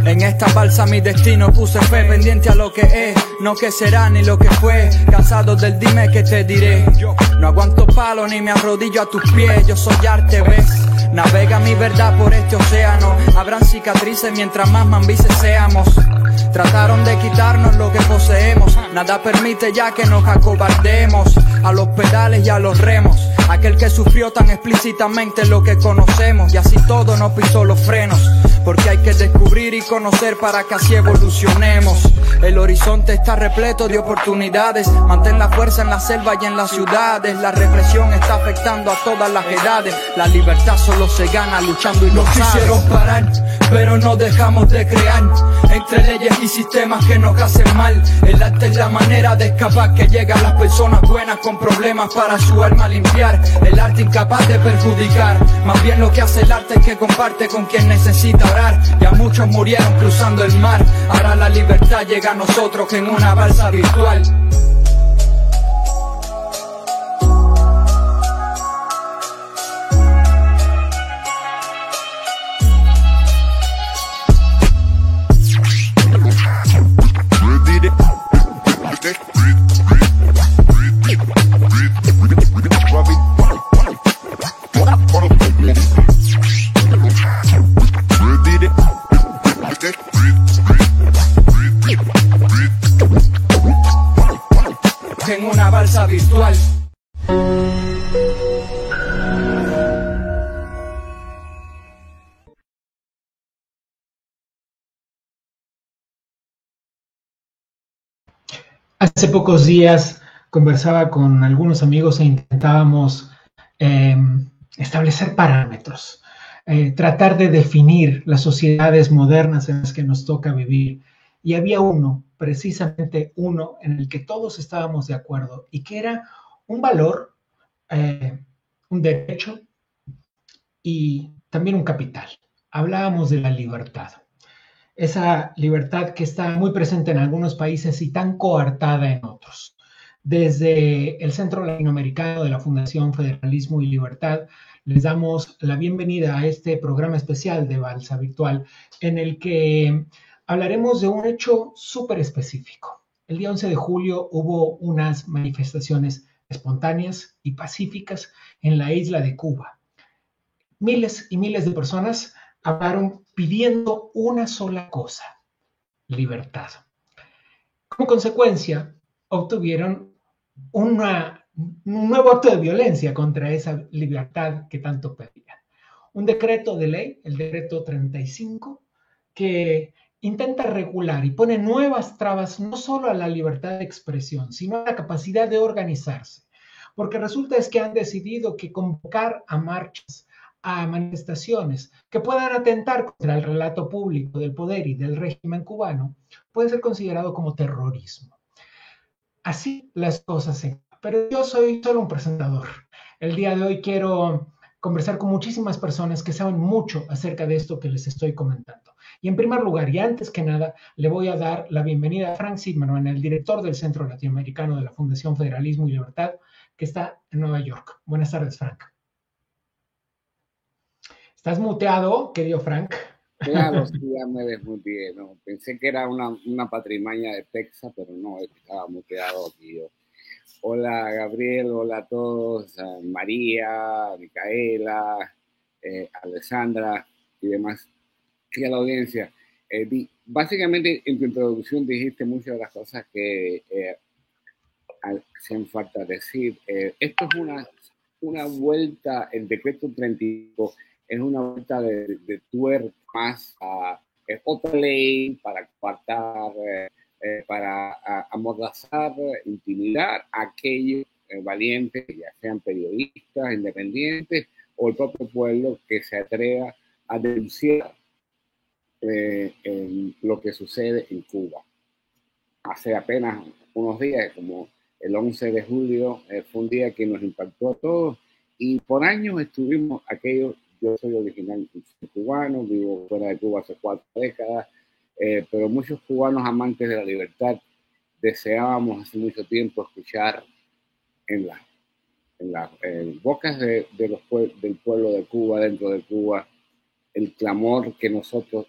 En esta balsa mi destino puse fe, pendiente a lo que es, no que será ni lo que fue. Cansado del dime que te diré. No aguanto palo ni me arrodillo a tus pies. Yo soy arte, ves. Navega mi verdad por este océano. Habrán cicatrices mientras más mambises seamos. Trataron de quitarnos lo que poseemos. Nada permite ya que nos acobardemos. A los pedales y a los remos. Aquel que sufrió tan explícitamente lo que conocemos. Y así todo no pisó los frenos. Porque hay que descubrir y conocer para que así evolucionemos. El horizonte está repleto de oportunidades. Mantén la fuerza en la selva y en las ciudades. La represión está afectando a todas las edades. La libertad solo se gana luchando y lo sabes. Nos quisieron parar, pero no dejamos de crear. Entre leyes y sistemas que nos hacen mal. El arte es la manera de escapar que llega a las personas buenas con problemas para su alma limpiar. El arte incapaz de perjudicar. Más bien lo que hace el arte es que comparte con quien necesita orar. Ya muchos murieron cruzando el mar. Ahora la libertad llega a nosotros que en una balsa virtual. En una balsa virtual. Hace pocos días conversaba con algunos amigos e intentábamos establecer parámetros, tratar de definir las sociedades modernas en las que nos toca vivir. Y había uno, precisamente uno, en el que todos estábamos de acuerdo y que era un valor, un derecho y también un capital. Hablábamos de la libertad. Esa libertad que está muy presente en algunos países y tan coartada en otros. Desde el Centro Latinoamericano de la Fundación Federalismo y Libertad, les damos la bienvenida a este programa especial de Balsa Virtual, en el que hablaremos de un hecho súper específico. El día 11 de julio hubo unas manifestaciones espontáneas y pacíficas en la isla de Cuba. Miles y miles de personas hablaron pidiendo una sola cosa: libertad. Como consecuencia, obtuvieron un nuevo acto de violencia contra esa libertad que tanto pedían. Un decreto de ley, el decreto 35, que intenta regular y pone nuevas trabas no solo a la libertad de expresión, sino a la capacidad de organizarse. Porque resulta es que han decidido que convocar a marchas, a manifestaciones que puedan atentar contra el relato público del poder y del régimen cubano puede ser considerado como terrorismo. Así las cosas. Pero yo soy solo un presentador. El día de hoy quiero conversar con muchísimas personas que saben mucho acerca de esto que les estoy comentando. Y en primer lugar, y antes que nada, le voy a dar la bienvenida a Frank Zimmerman, el director del Centro Latinoamericano de la Fundación Federalismo y Libertad, que está en Nueva York. Buenas tardes, Frank. ¿Estás muteado, querido Frank? Claro, sí, ya me desmuteé, ¿no? Pensé que era una patrimaña de Texas, pero no, estaba muteado aquí yo. Hola, Gabriel, hola a todos, a María, Micaela, Alessandra y demás, y a la audiencia. Básicamente, en tu introducción dijiste muchas de las cosas que hacen falta decir. Esto es una vuelta, el decreto 35 es una vuelta de tuerca más a otra ley para coartar, para amordazar, intimidar a aquellos valientes, ya sean periodistas, independientes o el propio pueblo que se atreva a denunciar lo que sucede en Cuba. Hace apenas unos días, como el 11 de julio, fue un día que nos impactó a todos y por años estuvimos aquellos. Yo soy original cubano, vivo fuera de Cuba hace 4 décadas, pero muchos cubanos amantes de la libertad deseábamos hace mucho tiempo escuchar en las bocas del pueblo de Cuba, dentro de Cuba, el clamor que nosotros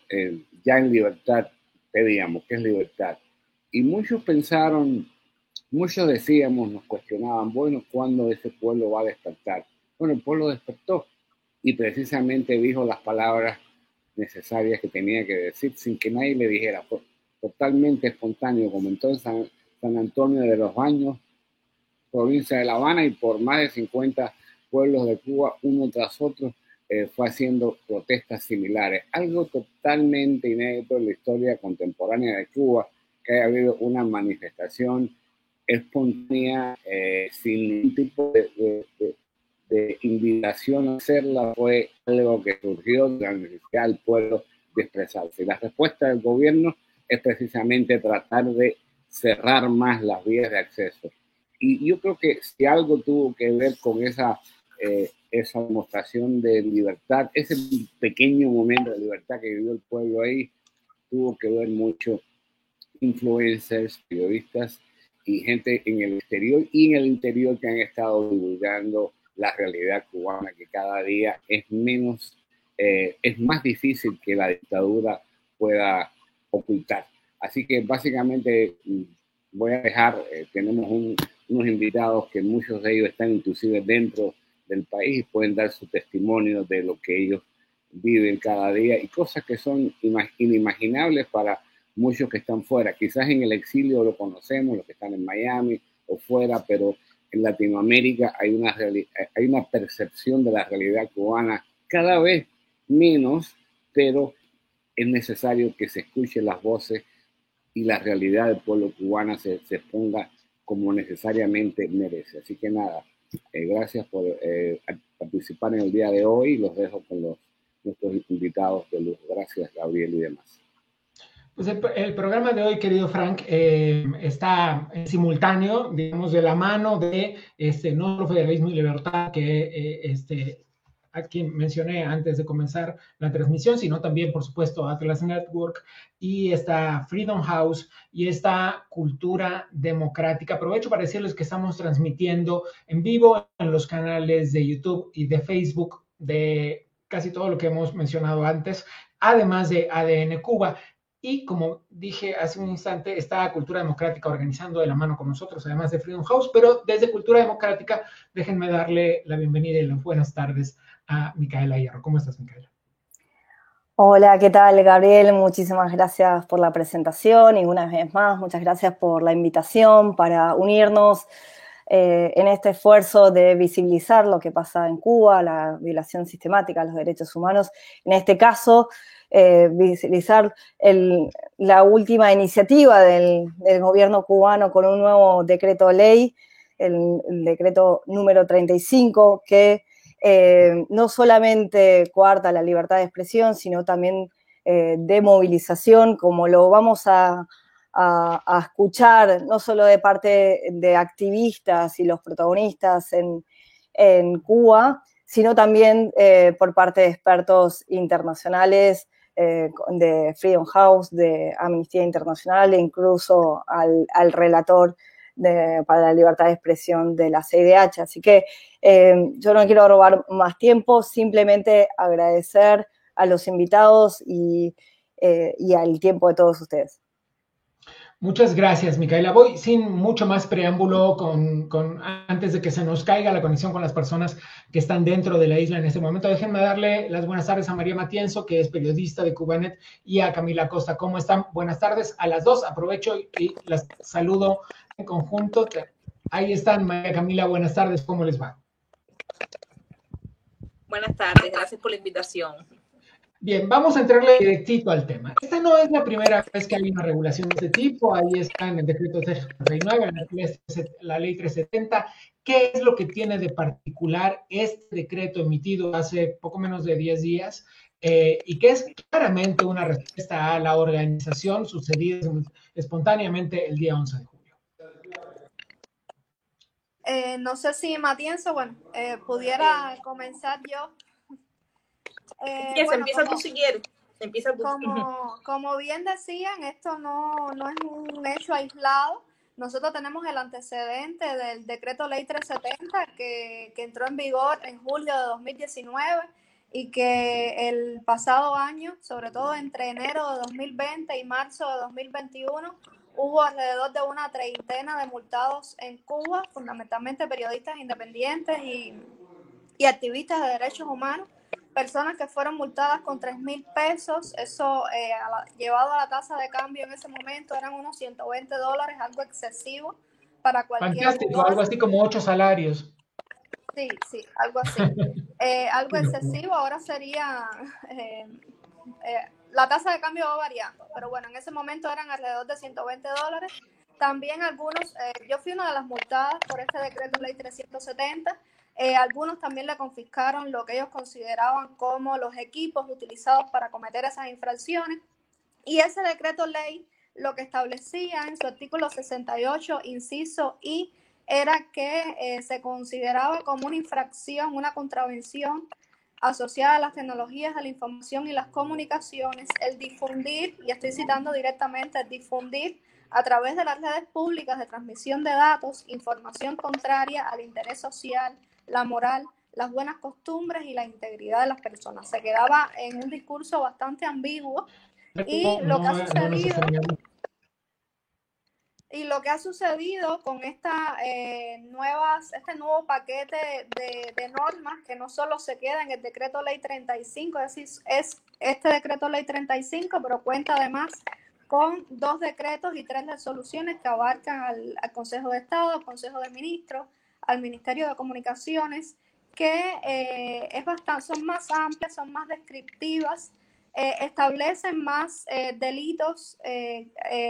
ya en libertad pedíamos, que es libertad. Y muchos pensaron, muchos decíamos, nos cuestionaban, bueno, ¿cuándo ese pueblo va a despertar? Bueno, el pueblo despertó y precisamente dijo las palabras necesarias que tenía que decir sin que nadie le dijera. Fue totalmente espontáneo, comenzó en San Antonio de los Baños, provincia de La Habana, y por más de 50 pueblos de Cuba, uno tras otro, fue haciendo protestas similares. Algo totalmente inédito en la historia contemporánea de Cuba, que haya habido una manifestación espontánea, sin ningún tipo de invitación a hacerla. Fue algo que surgió de la necesidad del pueblo de expresarse. Y la respuesta del gobierno es precisamente tratar de cerrar más las vías de acceso. Y yo creo que si algo tuvo que ver con esa demostración de libertad, ese pequeño momento de libertad que vivió el pueblo ahí, tuvo que ver mucho influencers, periodistas y gente en el exterior y en el interior que han estado divulgando la realidad cubana, que cada día es menos, es más difícil que la dictadura pueda ocultar. Así que básicamente voy a dejar, tenemos unos invitados que muchos de ellos están inclusive dentro del país y pueden dar su testimonio de lo que ellos viven cada día y cosas que son inimaginables para muchos que están fuera. Quizás en el exilio lo conocemos, los que están en Miami o fuera, pero en Latinoamérica hay una percepción de la realidad cubana cada vez menos, pero es necesario que se escuchen las voces y la realidad del pueblo cubano se exponga como necesariamente merece. Así que nada, gracias por participar en el día de hoy. Los dejo con nuestros invitados de lujo. Gracias, Gabriel y demás. Pues el programa de hoy, querido Frank, está en simultáneo, digamos, de la mano de No Solo Federalismo y Libertad, que a quien mencioné antes de comenzar la transmisión, sino también, por supuesto, Atlas Network y esta Freedom House y esta Cultura Democrática. Aprovecho para decirles que estamos transmitiendo en vivo en los canales de YouTube y de Facebook de casi todo lo que hemos mencionado antes, además de ADN Cuba. Y como dije hace un instante, está Cultura Democrática organizando de la mano con nosotros, además de Freedom House, pero desde Cultura Democrática, déjenme darle la bienvenida y las buenas tardes a Micaela Hierro. ¿Cómo estás, Micaela? Hola, ¿qué tal, Gabriel? Muchísimas gracias por la presentación y una vez más, muchas gracias por la invitación para unirnos en este esfuerzo de visibilizar lo que pasa en Cuba, la violación sistemática de los derechos humanos. En este caso, visibilizar la última iniciativa del gobierno cubano con un nuevo decreto ley, el decreto número 35, que no solamente coarta la libertad de expresión, sino también de movilización, como lo vamos a escuchar, no solo de parte de activistas y los protagonistas en Cuba, sino también por parte de expertos internacionales, de Freedom House, de Amnistía Internacional e incluso al relator para la libertad de expresión de la CIDH. Así que yo no quiero robar más tiempo, simplemente agradecer a los invitados y al tiempo de todos ustedes. Muchas gracias, Micaela. Voy sin mucho más preámbulo antes de que se nos caiga la conexión con las personas que están dentro de la isla en este momento. Déjenme darle las buenas tardes a María Matienzo, que es periodista de Cubanet, y a Camila Costa. ¿Cómo están? Buenas tardes a las dos. Aprovecho y las saludo en conjunto. Ahí están, María Camila. Buenas tardes. ¿Cómo les va? Buenas tardes. Gracias por la invitación. Bien, vamos a entrarle directito al tema. Esta no es la primera vez que hay una regulación de este tipo. Ahí está en el decreto 339, en la ley 370. ¿Qué es lo que tiene de particular este decreto emitido hace poco menos de 10 días? Y que es claramente una respuesta a la organización sucedida espontáneamente el día 11 de julio. No sé si Matienzo, pudiera comenzar yo. Empieza tú si quieres. Empieza tú. Como bien decían, esto no es un hecho aislado. Nosotros tenemos el antecedente del decreto ley 370 que entró en vigor en julio de 2019 y que el pasado año, sobre todo entre enero de 2020 y marzo de 2021, hubo alrededor de una treintena de multados en Cuba, fundamentalmente periodistas independientes y activistas de derechos humanos, personas que fueron multadas con 3.000 pesos, eso llevado a la tasa de cambio en ese momento eran unos $120, algo excesivo para cualquier Fantástico, cubano. algo así como 8 salarios. Sí, algo así. Algo excesivo, ahora sería... la tasa de cambio va variando, pero bueno, en ese momento eran alrededor de $120. También algunos, yo fui una de las multadas por este decreto ley 370, algunos también le confiscaron lo que ellos consideraban como los equipos utilizados para cometer esas infracciones, y ese decreto ley lo que establecía en su artículo 68, inciso I, era que se consideraba como una infracción, una contravención asociada a las tecnologías de la información y las comunicaciones, el difundir, y estoy citando directamente, el difundir a través de las redes públicas de transmisión de datos, información contraria al interés social, la moral, las buenas costumbres y la integridad de las personas. Se quedaba en un discurso bastante ambiguo, y lo que ha sucedido... Y lo que ha sucedido con este nuevo paquete de normas, que no solo se queda en el decreto ley 35, es decir, es este decreto ley 35, pero cuenta además con 2 decretos y 3 resoluciones que abarcan al Consejo de Estado, al Consejo de Ministros, al Ministerio de Comunicaciones, que son más amplias, son más descriptivas, establecen más delitos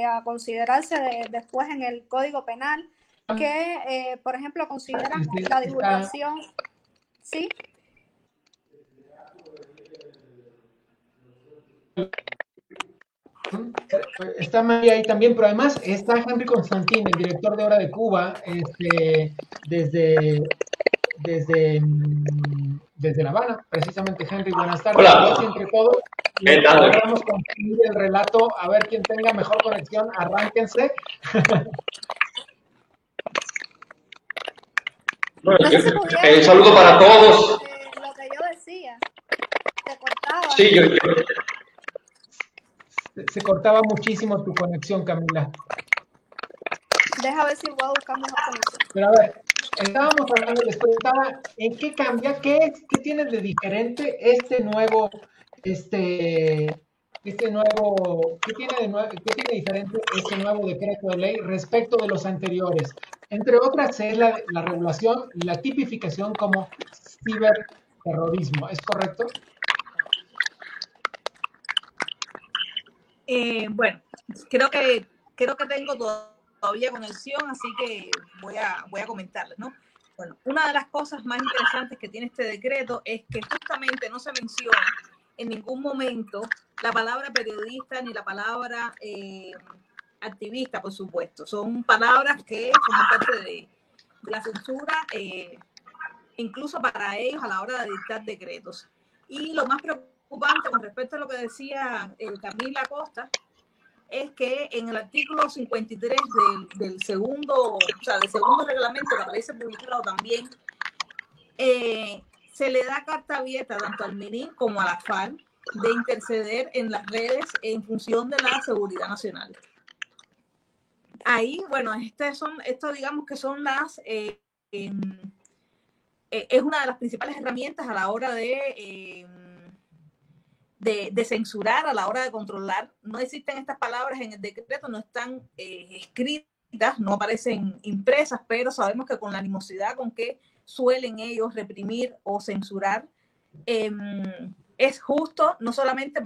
a considerarse después en el Código Penal, que, por ejemplo, consideran la divulgación. ¿Sí? Está María ahí también, pero además está Henry Constantin, el director de Hora de Cuba, desde La Habana, precisamente. Henry, buenas tardes. Hola. A ver si entre todos logramos concluir el relato, a ver quién tenga mejor conexión, arránquense. Bueno, saludo para todos. Lo que yo decía, te cortaba. Sí, Se cortaba muchísimo tu conexión, Camila. Deja ver si puedo buscar mejor conexión. Pero a ver, estábamos hablando, les preguntaba, ¿en qué cambia? ¿Qué tiene de diferente ¿qué tiene diferente este nuevo decreto de ley respecto de los anteriores? Entre otras es la regulación y la tipificación como ciberterrorismo, ¿es correcto? Bueno, creo que tengo todavía conexión, así que voy a comentarles, ¿no? Bueno, una de las cosas más interesantes que tiene este decreto es que justamente no se menciona en ningún momento la palabra periodista ni la palabra activista, por supuesto. Son palabras que forman parte de la censura, incluso para ellos a la hora de dictar decretos. Y lo más preocupante con respecto a lo que decía Camila Costa es que en el artículo 53 del segundo reglamento, que aparece publicado también, se le da carta abierta tanto al MININ como a la FARC de interceder en las redes en función de la seguridad nacional. Ahí, bueno, esto digamos que son es una de las principales herramientas a la hora de censurar, a la hora de controlar. No existen estas palabras en el decreto, no están escritas, no aparecen impresas, pero sabemos que con la animosidad con que suelen ellos reprimir o censurar, es justo no solamente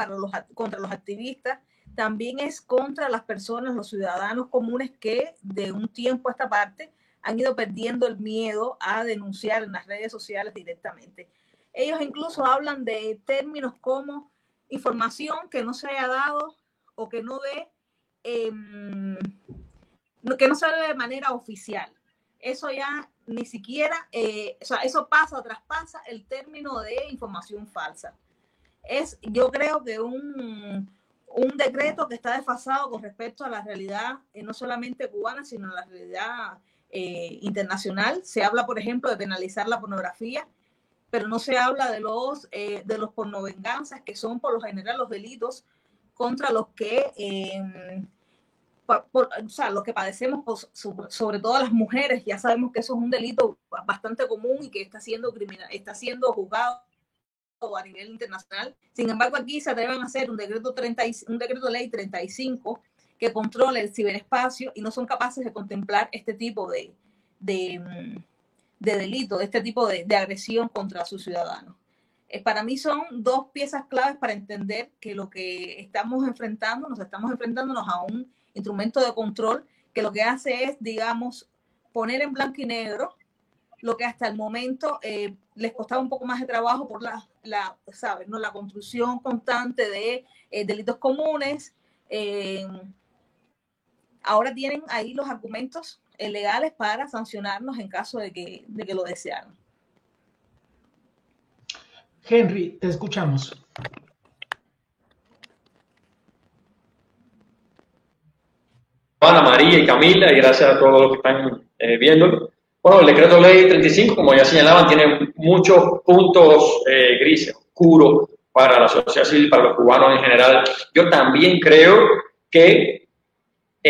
contra los activistas, también es contra las personas, los ciudadanos comunes que de un tiempo a esta parte han ido perdiendo el miedo a denunciar en las redes sociales directamente. Ellos incluso hablan de términos como información que no se haya dado o que no que no se dé de manera oficial. Eso ya ni siquiera, eso pasa o traspasa el término de información falsa. Yo creo que un decreto que está desfasado con respecto a la realidad no solamente cubana, sino a la realidad internacional. Se habla, por ejemplo, de penalizar la pornografía, pero no se habla de los pornovenganzas, que son por lo general los delitos contra los que, o sea, los que padecemos, sobre todo las mujeres. Ya sabemos que eso es un delito bastante común y que está siendo juzgado a nivel internacional. Sin embargo, aquí se atreven a hacer un decreto de ley 35 que controle el ciberespacio y no son capaces de contemplar este tipo de delito, este tipo de agresión contra sus ciudadanos. Para mí son dos piezas claves para entender que lo que estamos enfrentándonos a un instrumento de control que lo que hace es, digamos, poner en blanco y negro lo que hasta el momento les costaba un poco más de trabajo por ¿sabes? ¿No? La construcción constante de delitos comunes. Ahora tienen ahí los argumentos legales para sancionarnos en caso de que lo desearan. Henry, te escuchamos. Ana María y Camila, y gracias a todos los que están viendo. Bueno, el decreto ley 35, como ya señalaban, tiene muchos puntos grises, oscuros para la sociedad civil, para los cubanos en general. Yo también creo que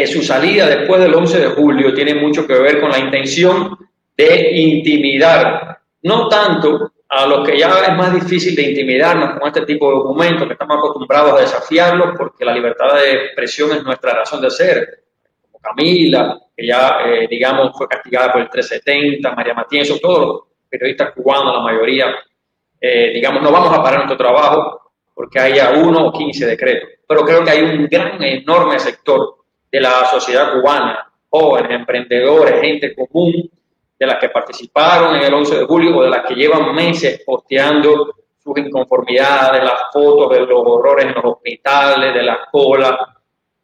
su salida después del 11 de julio tiene mucho que ver con la intención de intimidar, no tanto a los que ya es más difícil de intimidarnos con este tipo de documentos, que estamos acostumbrados a desafiarlos porque la libertad de expresión es nuestra razón de ser, como Camila, que ya, digamos, fue castigada por el 370, María Matienzo, todos los periodistas cubanos, la mayoría, digamos, no vamos a parar nuestro trabajo porque haya 1 o 15 decretos, pero creo que hay un gran, enorme sector de la sociedad cubana, jóvenes, emprendedores, gente común, de las que participaron en el 11 de julio o de las que llevan meses posteando sus inconformidades, las fotos de los horrores en los hospitales, de las colas,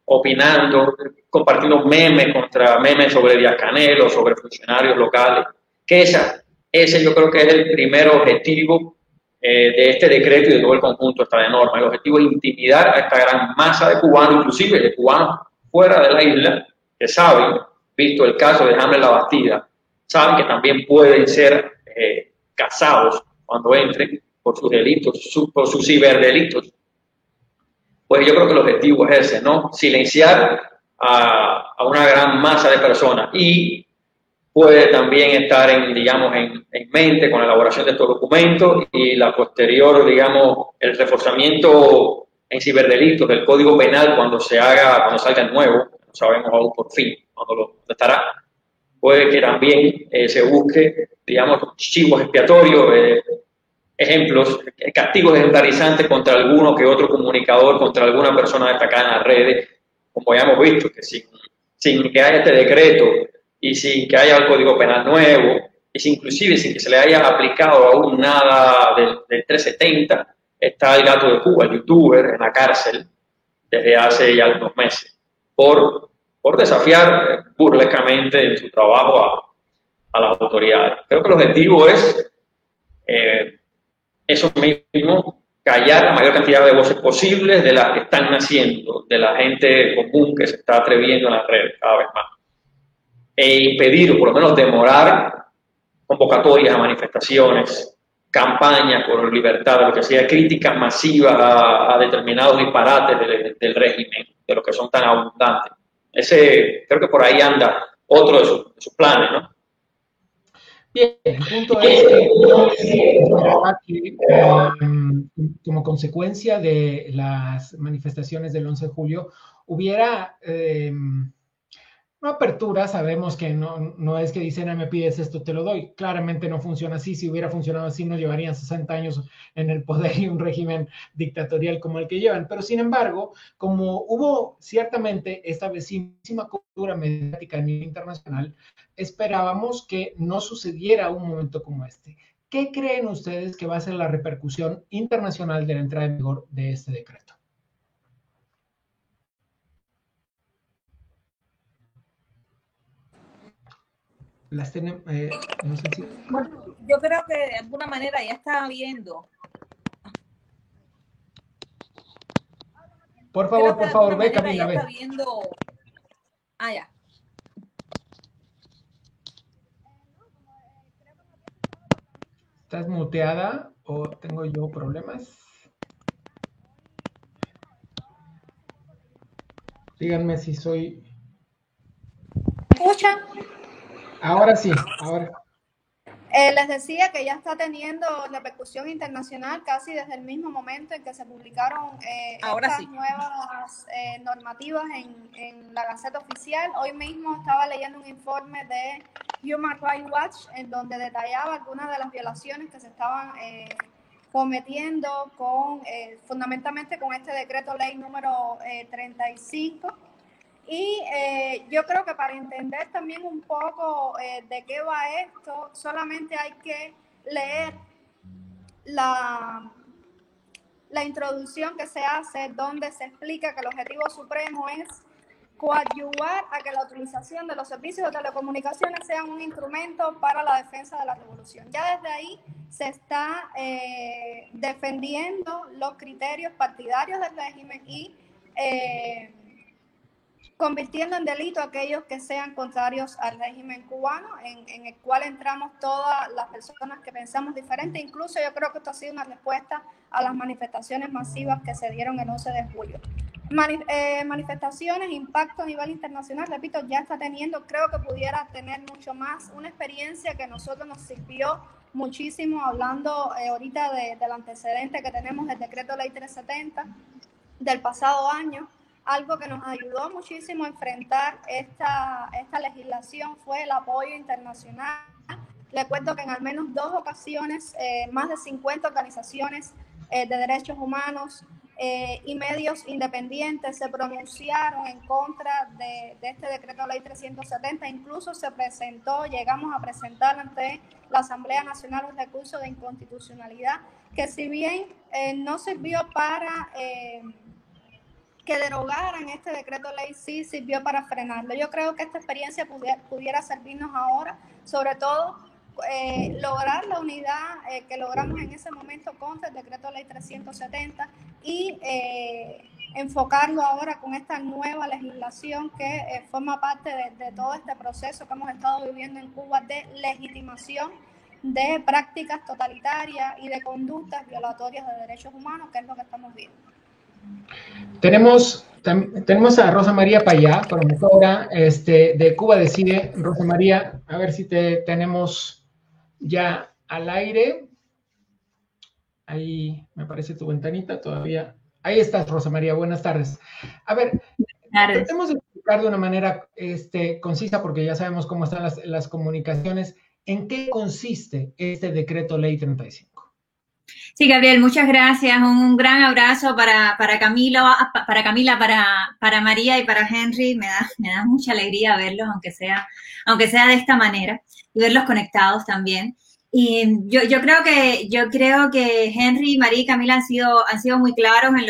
opinando, compartiendo memes sobre Díaz-Canel o sobre funcionarios locales. Que ese yo creo que es el primer objetivo de este decreto y de todo el conjunto de esta norma. El objetivo es intimidar a esta gran masa de cubanos, inclusive de cubanos fuera de la isla, que saben, visto el caso de Hamlet La Bastida, saben que también pueden ser casados cuando entren por sus delitos, por sus ciberdelitos. Pues yo creo que el objetivo es ese, ¿no? Silenciar a una gran masa de personas, y puede también estar en mente con la elaboración de estos documentos y la posterior, digamos, el reforzamiento en ciberdelitos del Código Penal cuando salga el nuevo, no sabemos aún por fin cuándo lo estará. Puede que también se busque, digamos, chivos expiatorios, ejemplos, castigos ejemplarizantes contra alguno que otro comunicador, contra alguna persona destacada en las redes, como ya hemos visto, que sin que haya este decreto y sin que haya el Código Penal nuevo, y inclusive sin que se le haya aplicado aún nada del 370, está el Gato de Cuba, el youtuber, en la cárcel desde hace ya algunos meses, por desafiar burlescamente en su trabajo a las autoridades. Creo que el objetivo es eso mismo, callar la mayor cantidad de voces posibles de las que están naciendo, de la gente común que se está atreviendo en las redes cada vez más, e impedir, o por lo menos demorar, convocatorias a manifestaciones, campañas por libertad, de lo que sea, críticas masivas a determinados disparates del régimen, de los que son tan abundantes. Creo que por ahí anda otro de sus planes, ¿no? Bien, el punto es que como consecuencia de las manifestaciones del 11 de julio hubiera una apertura. Sabemos que no es que dicen, me pides esto, te lo doy. Claramente no funciona así. Si hubiera funcionado así, nos llevarían 60 años en el poder y un régimen dictatorial como el que llevan. Pero sin embargo, como hubo ciertamente esta vecísima cultura mediática a nivel internacional, esperábamos que no sucediera un momento como este. ¿Qué creen ustedes que va a ser la repercusión internacional de la entrada en vigor de este decreto? Las tenemos, no sé si... Bueno, yo creo que de alguna manera ya está viendo. Por favor, ve, Camila, ve. Está viendo... ya. ¿Estás muteada o tengo yo problemas? Díganme si soy... ¿Escuchan? Ahora sí, ahora. Les decía que ya está teniendo repercusión internacional casi desde el mismo momento en que se publicaron estas nuevas normativas en la Gaceta Oficial. Hoy mismo estaba leyendo un informe de Human Rights Watch en donde detallaba algunas de las violaciones que se estaban cometiendo fundamentalmente con este decreto ley número 35. Y yo creo que para entender también un poco de qué va esto, solamente hay que leer la introducción que se hace, donde se explica que el objetivo supremo es coadyuvar a que la utilización de los servicios de telecomunicaciones sea un instrumento para la defensa de la revolución. Ya desde ahí se está defendiendo los criterios partidarios del régimen y convirtiendo en delito aquellos que sean contrarios al régimen cubano, en el cual entramos todas las personas que pensamos diferente. Incluso yo creo que esto ha sido una respuesta a las manifestaciones masivas que se dieron el 11 de julio. Manifestaciones, impacto a nivel internacional, repito, ya está teniendo, creo que pudiera tener mucho más, una experiencia que a nosotros nos sirvió muchísimo, hablando ahorita del antecedente que tenemos del decreto ley 370 del pasado año. Algo que nos ayudó muchísimo a enfrentar esta legislación fue el apoyo internacional. Les cuento que en al menos 2 ocasiones, más de 50 organizaciones de derechos humanos y medios independientes se pronunciaron en contra de este decreto ley 370. Incluso llegamos a presentar ante la Asamblea Nacional un recurso de inconstitucionalidad que, si bien no sirvió para que derogaran este decreto ley, sí sirvió para frenarlo. Yo creo que esta experiencia pudiera servirnos ahora, sobre todo lograr la unidad que logramos en ese momento contra el decreto ley 370 y enfocarlo ahora con esta nueva legislación que forma parte de todo este proceso que hemos estado viviendo en Cuba de legitimación de prácticas totalitarias y de conductas violatorias de derechos humanos, que es lo que estamos viendo. Tenemos a Rosa María Payá, promotora de Cuba Decide. Rosa María, a ver si te tenemos ya al aire. Ahí me aparece tu ventanita todavía. Ahí estás, Rosa María, buenas tardes. A ver, tratemos de explicar de una manera concisa, porque ya sabemos cómo están las comunicaciones. ¿En qué consiste este decreto ley 35? Sí, Gabriel, muchas gracias. Un gran abrazo para Camila, para María y para Henry. Me da mucha alegría verlos, aunque sea de esta manera, y verlos conectados también. Y yo creo que Henry, María y Camila han sido muy claros en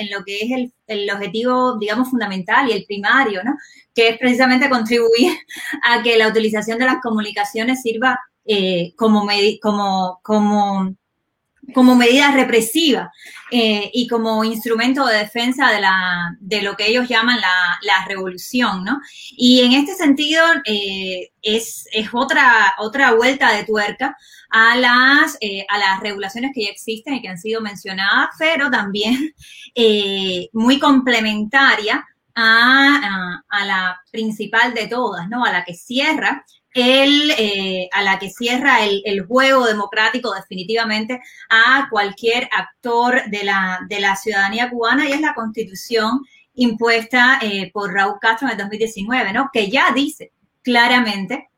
lo que es el objetivo, digamos, fundamental y el primario, ¿no? Que es precisamente contribuir a que la utilización de las comunicaciones sirva como medida represiva y como instrumento de defensa de lo que ellos llaman la revolución, ¿no? Y en este sentido es otra vuelta de tuerca a las regulaciones que ya existen y que han sido mencionadas, pero también muy complementaria a la principal de todas, ¿no? A la que cierra el juego democrático definitivamente a cualquier actor de la ciudadanía cubana, y es la Constitución impuesta por Raúl Castro en el 2019, ¿no? Que ya dice claramente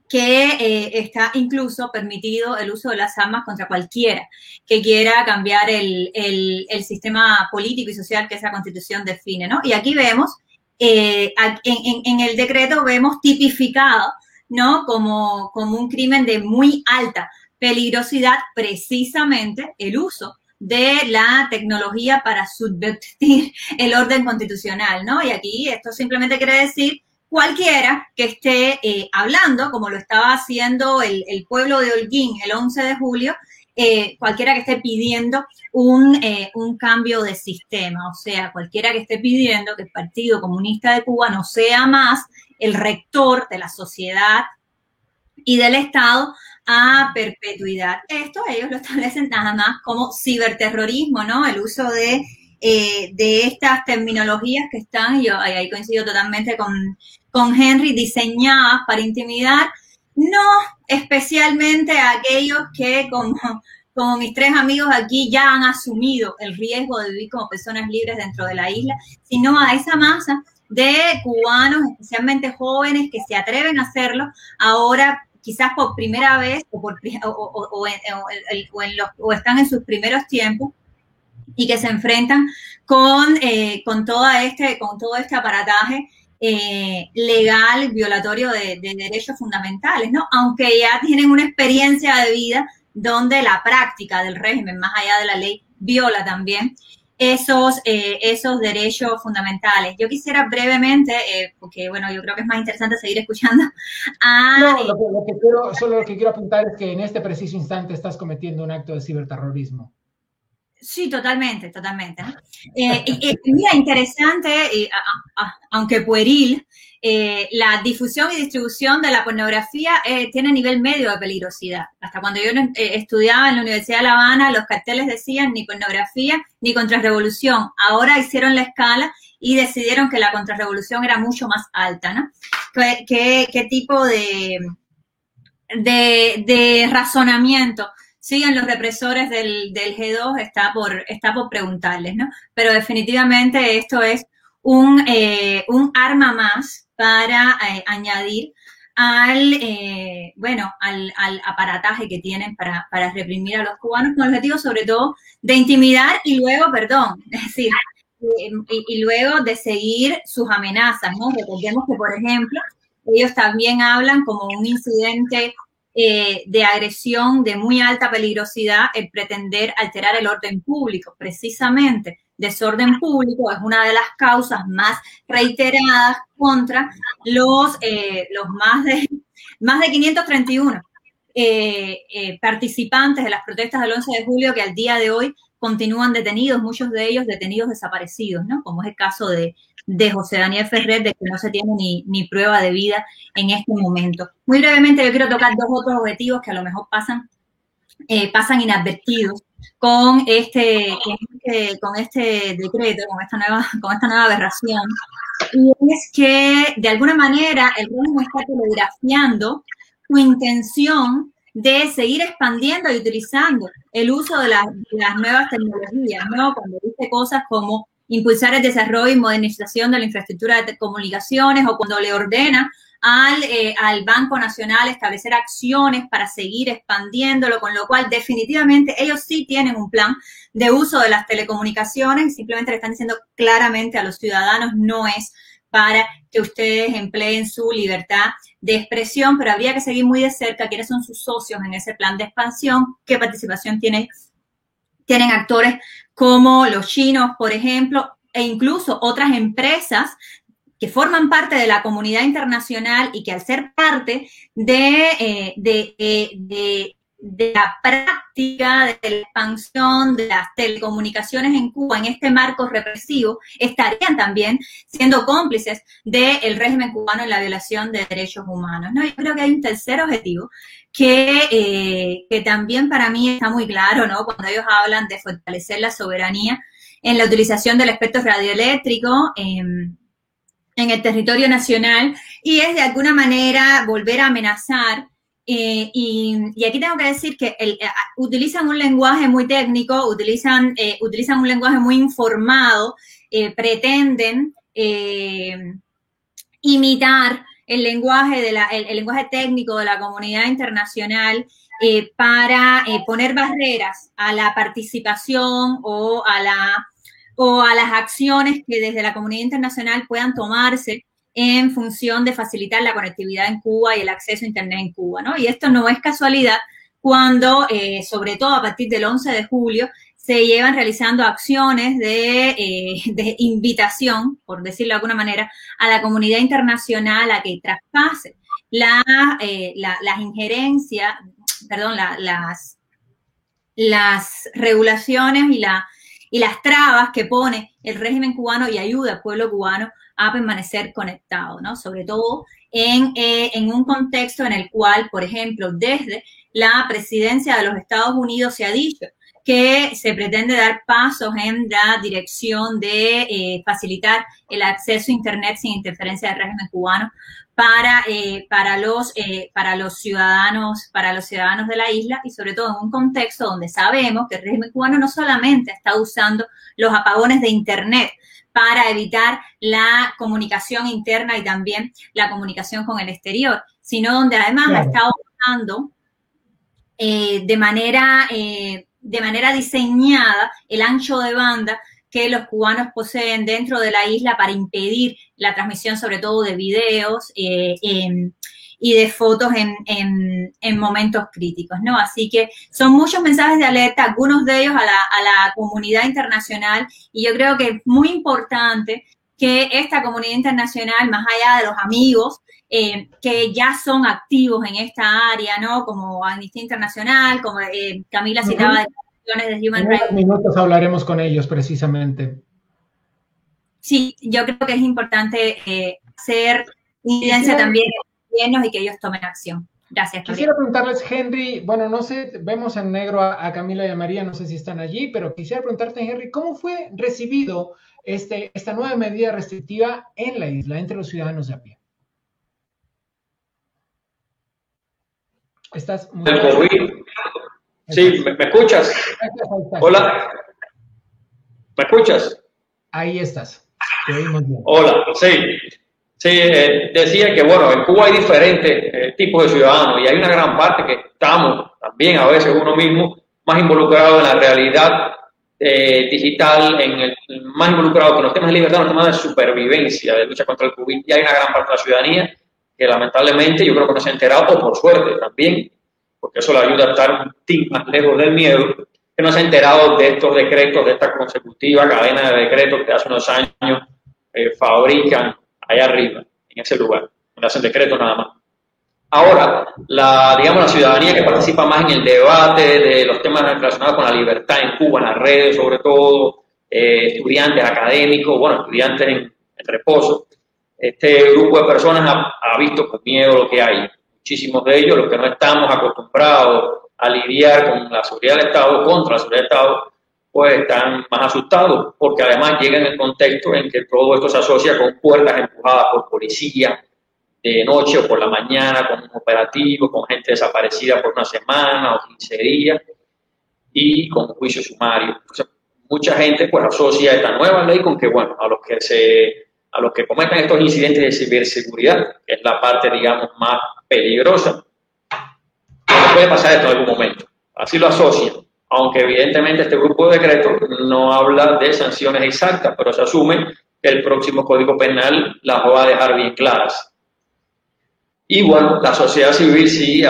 que está incluso permitido el uso de las armas contra cualquiera que quiera cambiar el sistema político y social que esa Constitución define, ¿no? Y aquí vemos, en el decreto vemos tipificado, ¿no? Como un crimen de muy alta peligrosidad, precisamente el uso de la tecnología para subvertir el orden constitucional, ¿no? Y aquí esto simplemente quiere decir cualquiera que esté hablando, como lo estaba haciendo el pueblo de Holguín el 11 de julio, cualquiera que esté pidiendo un cambio de sistema, o sea, cualquiera que esté pidiendo que el Partido Comunista de Cuba no sea más el rector de la sociedad y del Estado a perpetuidad. Esto ellos lo establecen nada más como ciberterrorismo, ¿no? El uso de estas terminologías que están, yo ahí coincido totalmente con Henry, diseñadas para intimidar, no especialmente a aquellos que, como mis 3 amigos aquí, ya han asumido el riesgo de vivir como personas libres dentro de la isla, sino a esa masa de cubanos, especialmente jóvenes, que se atreven a hacerlo ahora, quizás por primera vez o están en sus primeros tiempos, y que se enfrentan con todo este aparataje legal, violatorio de derechos fundamentales, ¿no? Aunque ya tienen una experiencia de vida donde la práctica del régimen, más allá de la ley, viola también esos derechos fundamentales. Yo quisiera brevemente, porque bueno, yo creo que es más interesante seguir escuchando lo que quiero apuntar es que en este preciso instante estás cometiendo un acto de ciberterrorismo. Sí, totalmente, ¿no? Mira, interesante, aunque pueril, la difusión y distribución de la pornografía tiene nivel medio de peligrosidad. Hasta cuando yo estudiaba en la Universidad de La Habana, los carteles decían ni pornografía ni contrarrevolución. Ahora hicieron la escala y decidieron que la contrarrevolución era mucho más alta, ¿no? ¿Qué tipo de razonamiento siguen los represores del G2? Está por preguntarles, ¿no? Pero definitivamente esto es un arma más para añadir al aparataje que tienen para reprimir a los cubanos, con el objetivo sobre todo de intimidar y luego, es decir, y luego de seguir sus amenazas, ¿no? Recordemos que, por ejemplo, ellos también hablan como un incidente de agresión de muy alta peligrosidad el pretender alterar el orden público. Precisamente, desorden público es una de las causas más reiteradas contra los más de 531 participantes de las protestas del 11 de julio que al día de hoy continúan detenidos, muchos de ellos detenidos desaparecidos, ¿no? Como es el caso de José Daniel Ferrer, de que no se tiene ni prueba de vida en este momento. Muy brevemente, yo quiero tocar 2 otros objetivos que a lo mejor pasan inadvertidos con este decreto, con esta nueva aberración. Y es que, de alguna manera, el régimen está telegrafiando su intención de seguir expandiendo y utilizando el uso de las nuevas tecnologías, ¿no? Cuando dice cosas como impulsar el desarrollo y modernización de la infraestructura de comunicaciones, o cuando le ordena al Banco Nacional establecer acciones para seguir expandiéndolo, con lo cual definitivamente ellos sí tienen un plan de uso de las telecomunicaciones, simplemente le están diciendo claramente a los ciudadanos, no es para que ustedes empleen su libertad de expresión, pero habría que seguir muy de cerca quiénes son sus socios en ese plan de expansión, qué participación tienen actores como los chinos, por ejemplo, e incluso otras empresas que forman parte de la comunidad internacional y que al ser parte de la práctica de la expansión de las telecomunicaciones en Cuba en este marco represivo, estarían también siendo cómplices del régimen cubano en la violación de derechos humanos, ¿no? Yo creo que hay un tercer objetivo que también para mí está muy claro, ¿no? Cuando ellos hablan de fortalecer la soberanía en la utilización del espectro radioeléctrico en el territorio nacional, y es de alguna manera volver a amenazar. Y aquí tengo que decir que utilizan un lenguaje muy técnico, utilizan un lenguaje muy informado, pretenden imitar el lenguaje el lenguaje técnico de la comunidad internacional para poner barreras a la participación o a las acciones que desde la comunidad internacional puedan tomarse en función de facilitar la conectividad en Cuba y el acceso a Internet en Cuba, ¿no? Y esto no es casualidad cuando, sobre todo a partir del 11 de julio, se llevan realizando acciones de invitación, por decirlo de alguna manera, a la comunidad internacional a que traspase las injerencias, las regulaciones y las trabas que pone el régimen cubano y ayuda al pueblo cubano a permanecer conectado, ¿no? Sobre todo en un contexto en el cual, por ejemplo, desde la presidencia de los Estados Unidos se ha dicho que se pretende dar pasos en la dirección de facilitar el acceso a Internet sin interferencia del régimen cubano para los ciudadanos de la isla, y sobre todo en un contexto donde sabemos que el régimen cubano no solamente está usando los apagones de Internet para evitar la comunicación interna y también la comunicación con el exterior, sino donde además ha estado usando de manera diseñada el ancho de banda que los cubanos poseen dentro de la isla para impedir la transmisión, sobre todo de videos y de fotos en momentos críticos, ¿no? Así que son muchos mensajes de alerta, algunos de ellos a la comunidad internacional, y yo creo que es muy importante que esta comunidad internacional, más allá de los amigos que ya son activos en esta área, ¿no? Como Amnistía Internacional, como Camila citaba de Human Rights. En unos minutos hablaremos con ellos precisamente. Sí, yo creo que es importante hacer incidencia también en los gobiernos y que ellos tomen acción. Gracias. Quisiera preguntarles, Henry, bueno, no sé, vemos en negro a Camila y a María, no sé si están allí, pero quisiera preguntarte, Henry, ¿cómo fue recibido esta nueva medida restrictiva en la isla, entre los ciudadanos de a pie? ¿Estás muy el COVID? Sí, ¿me escuchas? Hola, ¿me escuchas? Ahí estás, te oímos bien. Hola, sí. Sí, decía que, bueno, en Cuba hay diferentes tipos de ciudadanos y hay una gran parte que estamos también a veces uno mismo más involucrado en la realidad digital, más involucrado con los temas de libertad, los temas de supervivencia, de lucha contra el COVID, y hay una gran parte de la ciudadanía que lamentablemente yo creo que no se ha enterado, o por suerte también, porque eso le ayuda a estar un tin más lejos del miedo, que no se ha enterado de estos decretos, de esta consecutiva cadena de decretos que hace unos años fabrican allá arriba, en ese lugar, donde hacen decretos nada más. Ahora, digamos, la ciudadanía que participa más en el debate de los temas relacionados con la libertad en Cuba, en las redes sobre todo, estudiantes, académicos, bueno, estudiantes en reposo, este grupo de personas ha visto con miedo lo que hay. Muchísimos de ellos, los que no estamos acostumbrados a lidiar con la seguridad del Estado, contra la seguridad del Estado, pues están más asustados, porque además llega en el contexto en que todo esto se asocia con puertas empujadas por policía de noche o por la mañana, con un operativo, con gente desaparecida por una semana o 15 días y con juicio sumario. O sea, mucha gente pues asocia esta nueva ley con que, bueno, a los que cometen estos incidentes de ciberseguridad, que es la parte, digamos, más peligrosa, puede pasar esto en algún momento. Así lo asocian. Aunque evidentemente este grupo de decretos no habla de sanciones exactas, pero se asume que el próximo Código Penal las va a dejar bien claras. Y bueno, la sociedad civil sí,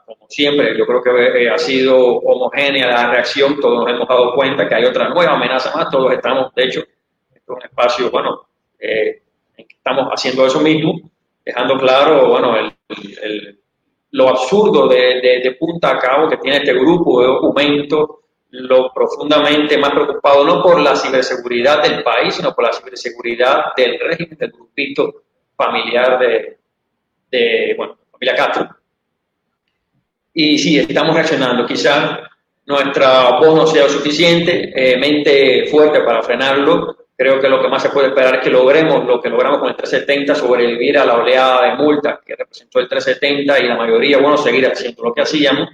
como siempre, yo creo que ha sido homogénea la reacción, todos nos hemos dado cuenta que hay otra nueva amenaza más, todos estamos, de hecho, esto es un espacio, bueno, en que estamos haciendo eso mismo, dejando claro, bueno, lo absurdo de punta a cabo que tiene este grupo de documentos, lo profundamente más preocupado no por la ciberseguridad del país, sino por la ciberseguridad del régimen, del grupito familiar de familia Castro. Y sí, estamos reaccionando. Quizás nuestra voz no sea suficientemente fuerte para frenarlo. Creo que lo que más se puede esperar es que logremos lo que logramos con el 370, sobrevivir a la oleada de multas que representó el 370 y la mayoría, bueno, seguir haciendo lo que hacíamos.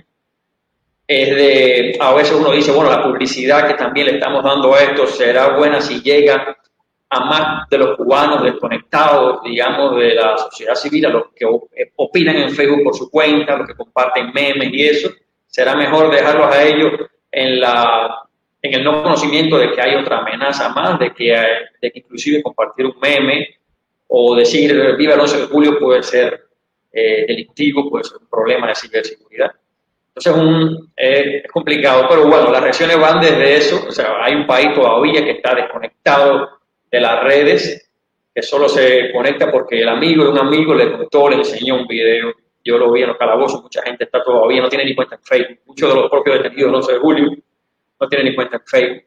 A veces uno dice, bueno, la publicidad que también le estamos dando a esto será buena si llega a más de los cubanos desconectados, digamos, de la sociedad civil, a los que opinan en Facebook por su cuenta, los que comparten memes y eso. Será mejor dejarlos a ellos en el no conocimiento de que hay otra amenaza más, de que inclusive compartir un meme o decir viva el 11 de julio puede ser delictivo, puede ser un problema de ciberseguridad. Entonces es complicado, pero bueno, las reacciones van desde eso. O sea, hay un país todavía que está desconectado de las redes, que solo se conecta porque el amigo de un amigo le contó, le enseñó un video. Yo lo vi en los calabozos, mucha gente está todavía, no tiene ni cuenta en Facebook. Muchos de los propios detenidos del 11 de julio no tienen ni cuenta en Facebook.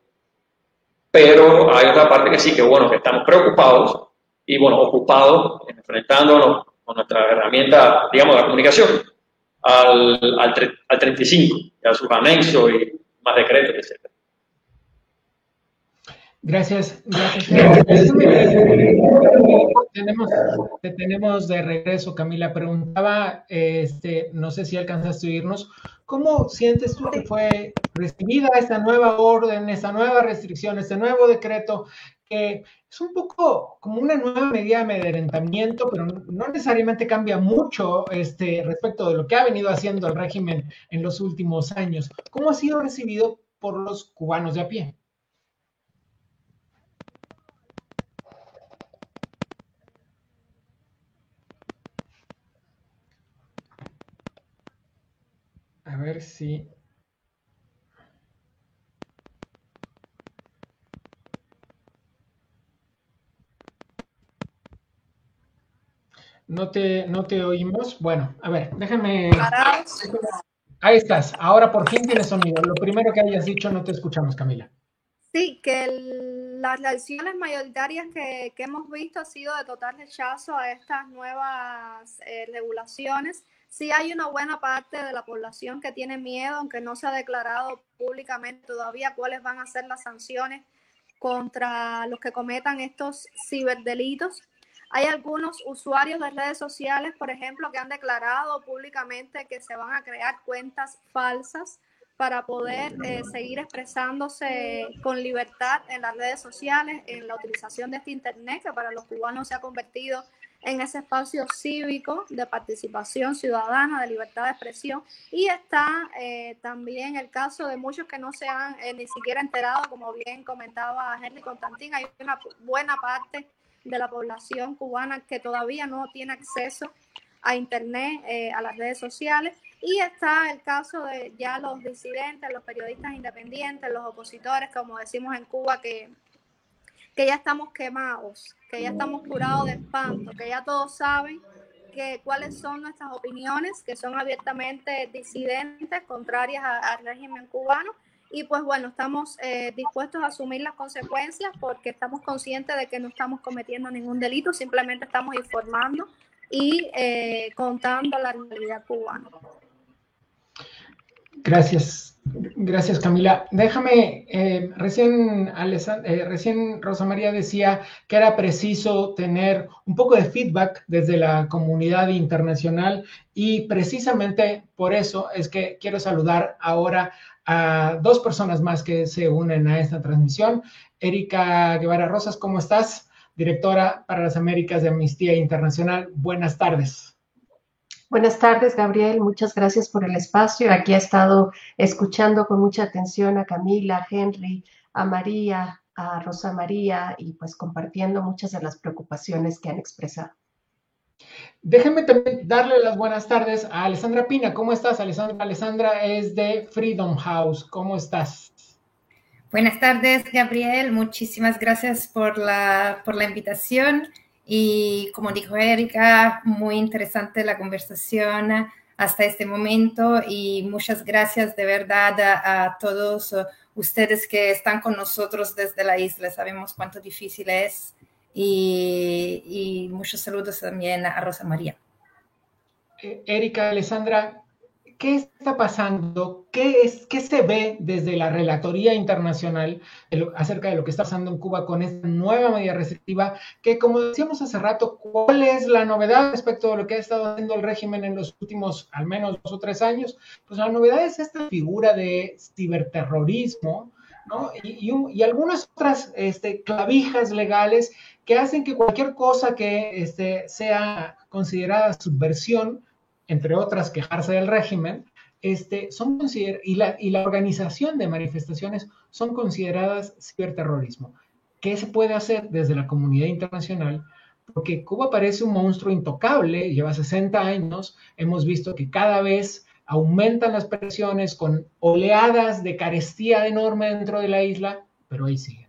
Pero hay otra parte que sí, que bueno, que estamos preocupados y bueno, ocupados enfrentándonos con nuestra herramienta, digamos, de la comunicación, al 35, a sus anexos y más decretos, etc. Gracias. Te tenemos de regreso, Camila. Preguntaba, no sé si alcanzaste a oírnos, ¿cómo sientes tú que fue recibida esta nueva orden, esta nueva restricción, este nuevo decreto, que es un poco como una nueva medida de amedrentamiento, pero no necesariamente cambia mucho respecto de lo que ha venido haciendo el régimen en los últimos años? ¿Cómo ha sido recibido por los cubanos de a pie? A ver si... No te oímos. Bueno, a ver, déjame... Ahí estás. Ahora por fin tienes sonido. Lo primero que hayas dicho no te escuchamos, Camila. Sí, que las reacciones mayoritarias que hemos visto ha sido de total rechazo a estas nuevas regulaciones. Sí hay una buena parte de la población que tiene miedo, aunque no se ha declarado públicamente todavía cuáles van a ser las sanciones contra los que cometan estos ciberdelitos. Hay algunos usuarios de redes sociales, por ejemplo, que han declarado públicamente que se van a crear cuentas falsas para poder seguir expresándose con libertad en las redes sociales, en la utilización de este Internet, que para los cubanos se ha convertido en ese espacio cívico de participación ciudadana, de libertad de expresión. Y está también el caso de muchos que no se han ni siquiera enterado, como bien comentaba Henry Constantín. Hay una buena parte de la población cubana que todavía no tiene acceso a Internet, a las redes sociales. Y está el caso de ya los disidentes, los periodistas independientes, los opositores, como decimos en Cuba, que ya estamos quemados, que ya estamos curados de espanto, que ya todos saben cuáles son nuestras opiniones, que son abiertamente disidentes, contrarias al régimen cubano. Y pues bueno, estamos dispuestos a asumir las consecuencias porque estamos conscientes de que no estamos cometiendo ningún delito, simplemente estamos informando y contando la realidad cubana. Gracias, Camila. Déjame, recién Rosa María decía que era preciso tener un poco de feedback desde la comunidad internacional y precisamente por eso es que quiero saludar ahora a dos personas más que se unen a esta transmisión. Erika Guevara Rosas, ¿cómo estás? Directora para las Américas de Amnistía Internacional. Buenas tardes. Buenas tardes, Gabriel. Muchas gracias por el espacio. Aquí he estado escuchando con mucha atención a Camila, a Henry, a María, a Rosa María y pues compartiendo muchas de las preocupaciones que han expresado. Déjenme también darle las buenas tardes a Alessandra Pina. ¿Cómo estás, Alessandra? Alessandra es de Freedom House. ¿Cómo estás? Buenas tardes, Gabriel. Muchísimas gracias por la invitación. Y como dijo Erika, muy interesante la conversación hasta este momento y muchas gracias de verdad a todos ustedes que están con nosotros desde la isla. Sabemos cuánto difícil es y muchos saludos también a Rosa María. Erika, Alessandra, ¿qué está pasando? ¿Qué se ve desde la Relatoría Internacional acerca de lo que está pasando en Cuba con esta nueva medida restrictiva? Que, como decíamos hace rato, ¿cuál es la novedad respecto de lo que ha estado haciendo el régimen en los últimos, al menos 2 o 3 años? Pues la novedad es esta figura de ciberterrorismo, ¿no? Y algunas otras clavijas legales que hacen que cualquier cosa que sea considerada subversión, entre otras quejarse del régimen, y la organización de manifestaciones son consideradas ciberterrorismo. ¿Qué se puede hacer desde la comunidad internacional? Porque Cuba parece un monstruo intocable, lleva 60 años, hemos visto que cada vez aumentan las presiones con oleadas de carestía enorme dentro de la isla, pero ahí siguen.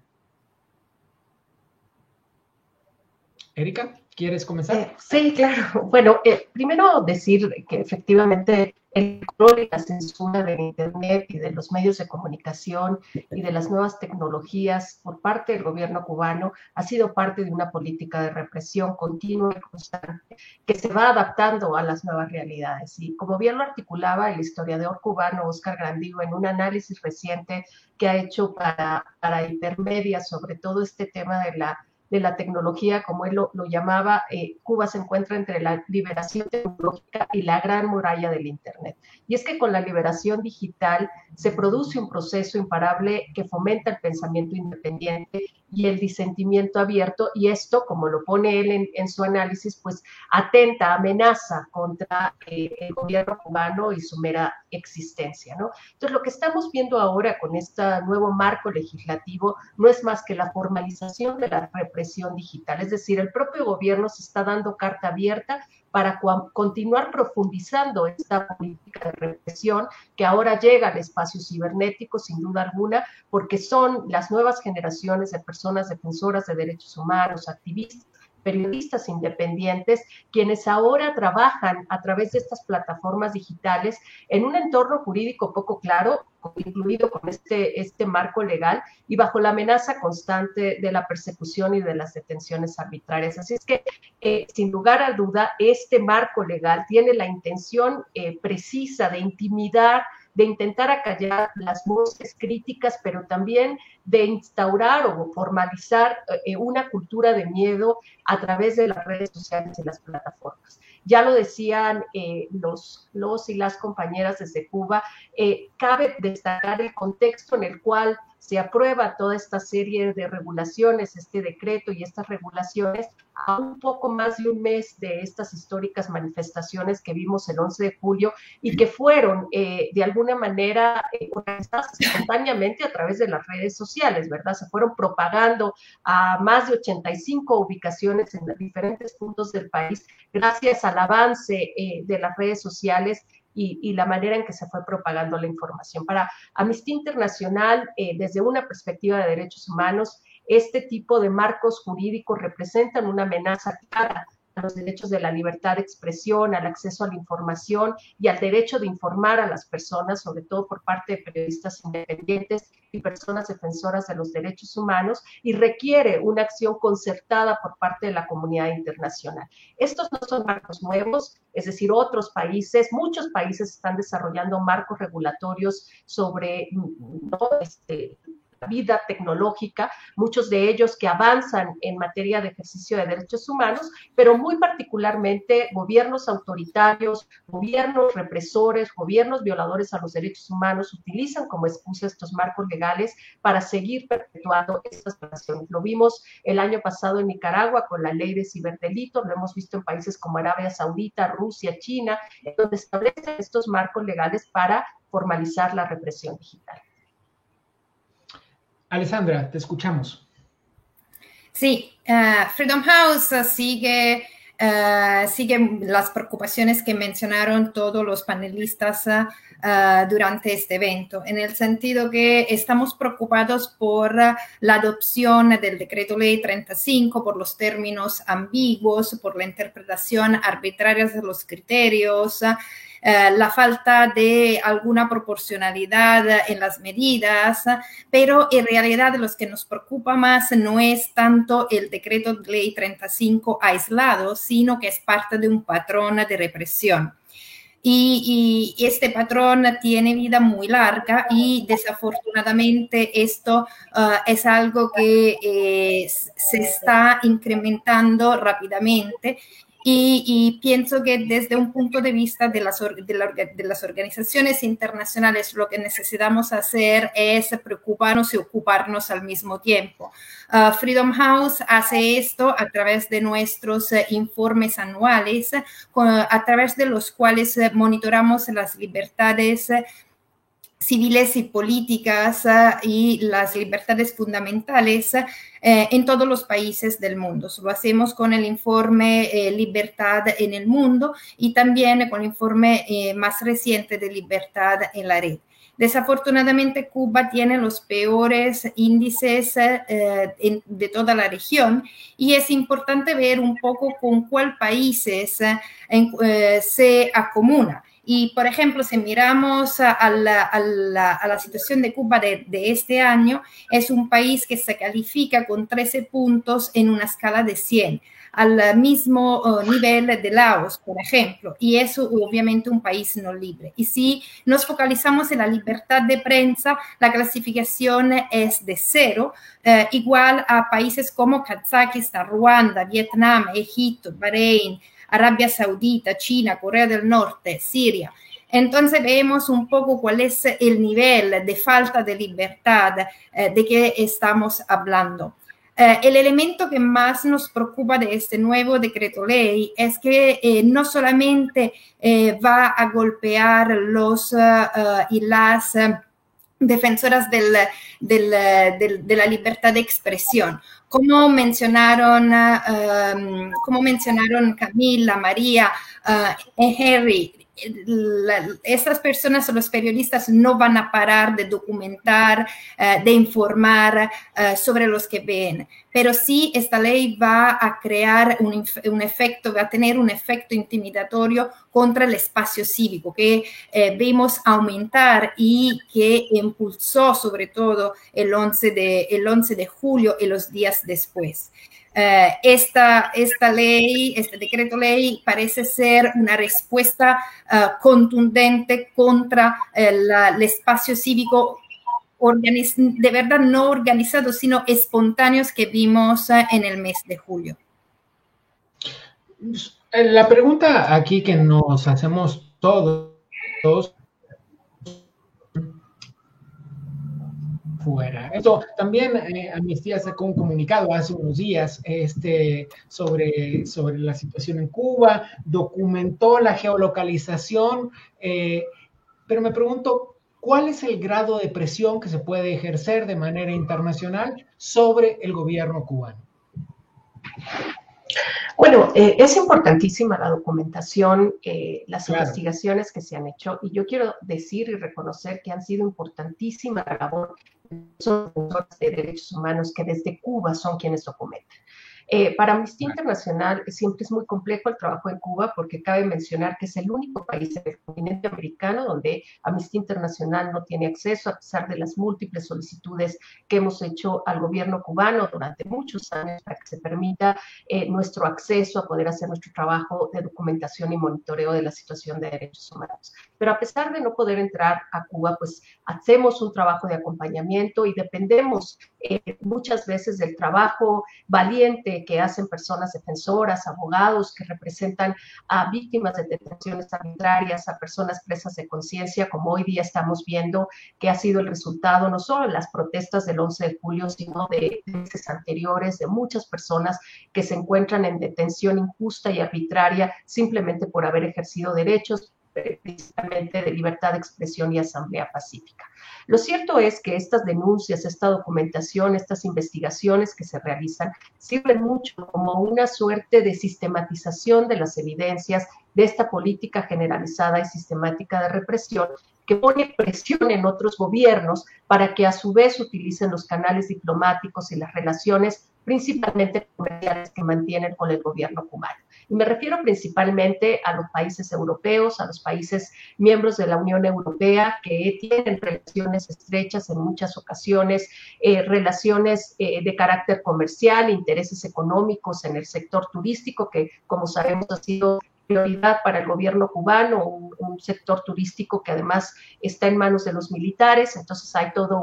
Erika, ¿quieres comenzar? Sí, claro. Bueno, primero decir que efectivamente el control y la censura del Internet y de los medios de comunicación y de las nuevas tecnologías por parte del gobierno cubano ha sido parte de una política de represión continua y constante que se va adaptando a las nuevas realidades. Y como bien lo articulaba el historiador cubano Oscar Grandigo en un análisis reciente que ha hecho para Intermedia sobre todo este tema de la tecnología, como él lo llamaba, Cuba se encuentra entre la liberación tecnológica y la gran muralla del Internet. Y es que con la liberación digital se produce un proceso imparable que fomenta el pensamiento independiente y el disentimiento abierto, y esto, como lo pone él en su análisis, pues atenta, amenaza contra el gobierno cubano y su mera existencia, ¿no? Entonces, lo que estamos viendo ahora con este nuevo marco legislativo no es más que la formalización de la represión digital, es decir, el propio gobierno se está dando carta abierta para continuar profundizando esta política de represión que ahora llega al espacio cibernético, sin duda alguna, porque son las nuevas generaciones de personas defensoras de derechos humanos, activistas, periodistas independientes, quienes ahora trabajan a través de estas plataformas digitales en un entorno jurídico poco claro, incluido con este marco legal y bajo la amenaza constante de la persecución y de las detenciones arbitrarias. Así es que, sin lugar a duda, este marco legal tiene la intención precisa de intimidar, de intentar acallar las voces críticas, pero también de instaurar o formalizar una cultura de miedo a través de las redes sociales y las plataformas. Ya lo decían los y las compañeras desde Cuba, cabe destacar el contexto en el cual se aprueba toda esta serie de regulaciones, este decreto y estas regulaciones, a un poco más de un mes de estas históricas manifestaciones que vimos el 11 de julio y que fueron de alguna manera organizadas espontáneamente a través de las redes sociales, ¿verdad? Se fueron propagando a más de 85 ubicaciones en diferentes puntos del país gracias al avance de las redes sociales y la manera en que se fue propagando la información. Para Amnistía Internacional, desde una perspectiva de derechos humanos, este tipo de marcos jurídicos representan una amenaza clara a los derechos de la libertad de expresión, al acceso a la información y al derecho de informar a las personas, sobre todo por parte de periodistas independientes y personas defensoras de los derechos humanos, y requiere una acción concertada por parte de la comunidad internacional. Estos no son marcos nuevos, es decir, otros países, muchos países están desarrollando marcos regulatorios sobre vida tecnológica, muchos de ellos que avanzan en materia de ejercicio de derechos humanos, pero muy particularmente gobiernos autoritarios, gobiernos represores, gobiernos violadores a los derechos humanos utilizan como excusa estos marcos legales para seguir perpetuando estas violaciones. Lo vimos el año pasado en Nicaragua con la ley de ciberdelitos, lo hemos visto en países como Arabia Saudita, Rusia, China, en donde establecen estos marcos legales para formalizar la represión digital. Alessandra, te escuchamos. Sí, Freedom House sigue las preocupaciones que mencionaron todos los panelistas durante este evento, en el sentido que estamos preocupados por la adopción del Decreto Ley 35, por los términos ambiguos, por la interpretación arbitraria de los criterios, la falta de alguna proporcionalidad en las medidas, pero en realidad los que nos preocupa más no es tanto el Decreto Ley 35 aislado, sino que es parte de un patrón de represión. Y este patrón tiene vida muy larga y desafortunadamente esto es algo que se está incrementando rápidamente. Y pienso que desde un punto de vista de las organizaciones internacionales, lo que necesitamos hacer es preocuparnos y ocuparnos al mismo tiempo. Freedom House hace esto a través de nuestros informes anuales, a través de los cuales monitoramos las libertades civiles y políticas y las libertades fundamentales en todos los países del mundo. Lo hacemos con el informe Libertad en el Mundo y también con el informe más reciente de Libertad en la Red. Desafortunadamente, Cuba tiene los peores índices de toda la región y es importante ver un poco con cuál países se acomuna. Y, por ejemplo, si miramos a la situación de Cuba de este año, es un país que se califica con 13 puntos en una escala de 100, al mismo nivel de Laos, por ejemplo, y es obviamente un país no libre. Y si nos focalizamos en la libertad de prensa, la clasificación es de 0, igual a países como Kazajistán, Ruanda, Vietnam, Egipto, Bahrein, Arabia Saudita, China, Corea del Norte, Siria. Entonces vemos un poco cuál es el nivel de falta de libertad de que estamos hablando. El elemento que más nos preocupa de este nuevo decreto ley es que no solamente va a golpear los y las defensoras de la libertad de expresión. Como mencionaron Camila, María, Henry, estas personas, los periodistas, no van a parar de documentar, de informar sobre los que ven. Pero sí, esta ley va a crear un efecto, va a tener un efecto intimidatorio contra el espacio cívico que vimos aumentar y que impulsó sobre todo el 11 de julio y los días después. Esta ley, este decreto ley parece ser una respuesta contundente contra el espacio cívico de verdad no organizado, sino espontáneos que vimos en el mes de julio. La pregunta aquí que nos hacemos todos fuera. Esto también Amnistía sacó un comunicado hace unos días sobre la situación en Cuba, documentó la geolocalización, pero me pregunto, ¿cuál es el grado de presión que se puede ejercer de manera internacional sobre el gobierno cubano? Bueno, es importantísima la documentación, las investigaciones que se han hecho, y yo quiero decir y reconocer que han sido importantísima la labor de los defensores de derechos humanos que desde Cuba son quienes documentan. Para Amnistía Internacional siempre es muy complejo el trabajo en Cuba porque cabe mencionar que es el único país del continente americano donde Amnistía Internacional no tiene acceso a pesar de las múltiples solicitudes que hemos hecho al gobierno cubano durante muchos años para que se permita nuestro acceso a poder hacer nuestro trabajo de documentación y monitoreo de la situación de derechos humanos. Pero a pesar de no poder entrar a Cuba, pues hacemos un trabajo de acompañamiento y dependemos muchas veces del trabajo valiente que hacen personas defensoras, abogados que representan a víctimas de detenciones arbitrarias, a personas presas de conciencia, como hoy día estamos viendo que ha sido el resultado no solo de las protestas del 11 de julio, sino de meses anteriores, de muchas personas que se encuentran en detención injusta y arbitraria simplemente por haber ejercido derechos, principalmente de libertad de expresión y asamblea pacífica. Lo cierto es que estas denuncias, esta documentación, estas investigaciones que se realizan sirven mucho como una suerte de sistematización de las evidencias de esta política generalizada y sistemática de represión que pone presión en otros gobiernos para que a su vez utilicen los canales diplomáticos y las relaciones principalmente comerciales que mantienen con el gobierno cubano. Y me refiero principalmente a los países europeos, a los países miembros de la Unión Europea que tienen relaciones estrechas en muchas ocasiones, relaciones de carácter comercial, intereses económicos en el sector turístico, que como sabemos ha sido prioridad para el gobierno cubano, un sector turístico que además está en manos de los militares, entonces hay toda